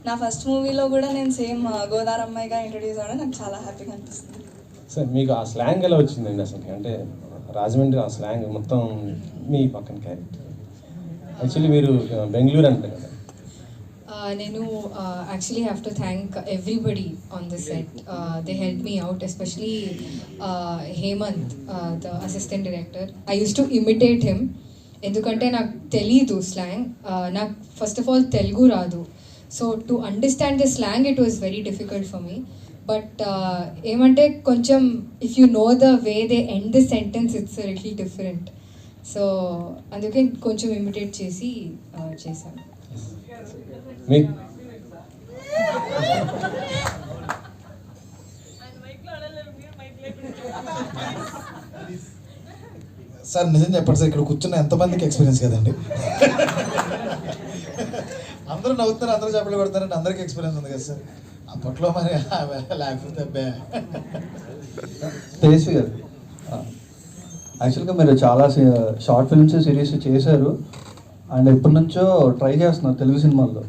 నా ఫస్ట్ మూవీలో కూడా నేను సేమ్ గోదావరి అమ్మాయిగా ఇంట్రొడ్యూస్ అవ్వడం నాకు చాలా హ్యాపీగా అనిపిస్తుంది సార్ మీకు ఆ స్లాంగ్ ఎలా వచ్చిందండి అసలు అంటే రాజమండ్రి ఆ స్లాంగ్ మొత్తం మీ పక్కన క్యారెక్టర్ యాక్చువల్లీ మీరు బెంగళూరు అంటే కదా నేను actually have to thank everybody on the set they help me out especially Hemant the assistant director I use to imitate him ఎందుకంటే నాకు తెలీదు స్లాంగ్ నాకు ఫస్ట్ ఆఫ్ ఆల్ తెలుగు రాదు so to understand the slang it was very difficult for me but ఏమంటే కొంచెం if you know the way they end the sentence it's little different so అందుకే కొంచెం ఇమిటేట్ చేసి చేశాను మీకు సార్ నిజం చెప్పండి సార్ ఇక్కడ కూర్చున్న ఎంతమందికి ఎక్స్పీరియన్స్ కదండి అందరూ నవ్వుతున్నారు అందరూ చెప్పలు కొడతారంటే అందరికీ ఎక్స్పీరియన్స్ ఉంది కదా సార్ అప్పట్లో మరి లేకపోతే తేజస్వి గారు యాక్చువల్గా మీరు చాలా షార్ట్ ఫిల్మ్స్ సిరీస్ చేశారు అండ్ ఎప్పటి నుంచో ట్రై చేస్తున్నారు తెలుగు సినిమాల్లో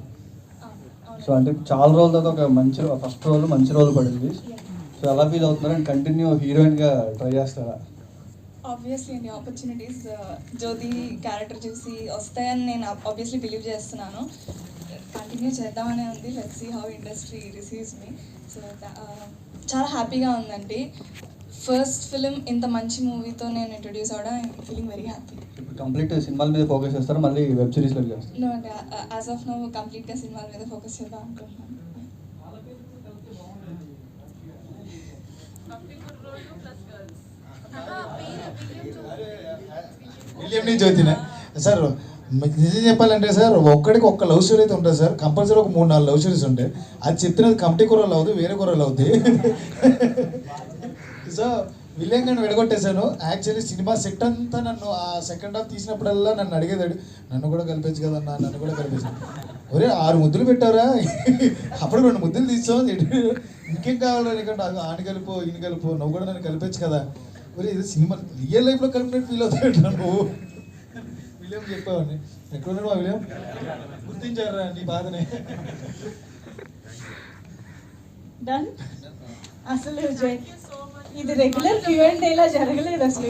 సో అంటే చాలా రోజుల తర్వాత ఒక మంచి ఫస్ట్ రోల్ మంచి రోల్ పడింది సో ఎలా ఫీల్ అవుతున్నారు అండ్ కంటిన్యూ హీరోయిన్గా ట్రై చేస్తారా ఆబ్వియస్లీ అండి ఆపర్చునిటీస్ జ్యోతి క్యారెక్టర్ చూసి వస్తాయని నేను ఆబ్వియస్లీ బిలీవ్ చేస్తున్నాను కంటిన్యూ చేద్దామనే ఉంది let's see how industry receives me so చాలా హ్యాపీగా ఉందండి ఫస్ట్ ఫిలిం ఇంత మంచి మూవీతో నేను ఇంట్రొడ్యూస్ అవడం ఐఎమ్ ఫీలింగ్ వెరీ హ్యాపీ ఇప్పుడు కంప్లీట్ సినిమాల మీద ఫోకస్ చేస్తారా మళ్ళీ వెబ్ సిరీస్లో చేస్తారు నో అంటే యాజ్ ఆఫ్ నో కంప్లీట్గా సినిమాల మీద ఫోకస్ చేద్దాం అనుకుంటున్నాను విలియం జ్యోతినే సార్ నిజం చెప్పాలంటే సార్ ఒక్కడికి ఒక్క లవ్ స్టోరీ అయితే ఉంటుంది సార్ కంపల్సరీ ఒక 3-4 లవ్ స్టోరీస్ ఉంటాయి అది చెప్పినది కమిటీ కూరలు అవుతుంది వేరే కూరలు అవుతాయి సో విలియం గారిని విడగొట్టేశాను యాక్చువల్లీ సినిమా సెట్ అంతా నన్ను ఆ సెకండ్ హాఫ్ తీసినప్పుడల్లా నన్ను అడిగేదాడు నన్ను కూడా కలిపేచ్చు కదన్నా నన్ను కూడా కలిపేసాను ఒరే 6 ముద్దులు పెట్టారా అప్పుడు 2 ముద్దులు తీసావు ఇంకేం కావాలో నీకంటే ఆని కలుపు ఈయన కలుపు నువ్వు కూడా నన్ను కలిపేచ్చు కదా ఒరే ఇది సినిమా రియల్ లైఫ్లో కలిపినట్టు ఫీల్ అవుతాడు నువ్వు విలియం చెప్పావని ఎక్కడున్నాడు విలియం గుర్తించారా నీ బాధనే డన్ అసలు ఇది రెగ్యులర్ Q&A లా జరగలేదు అసలు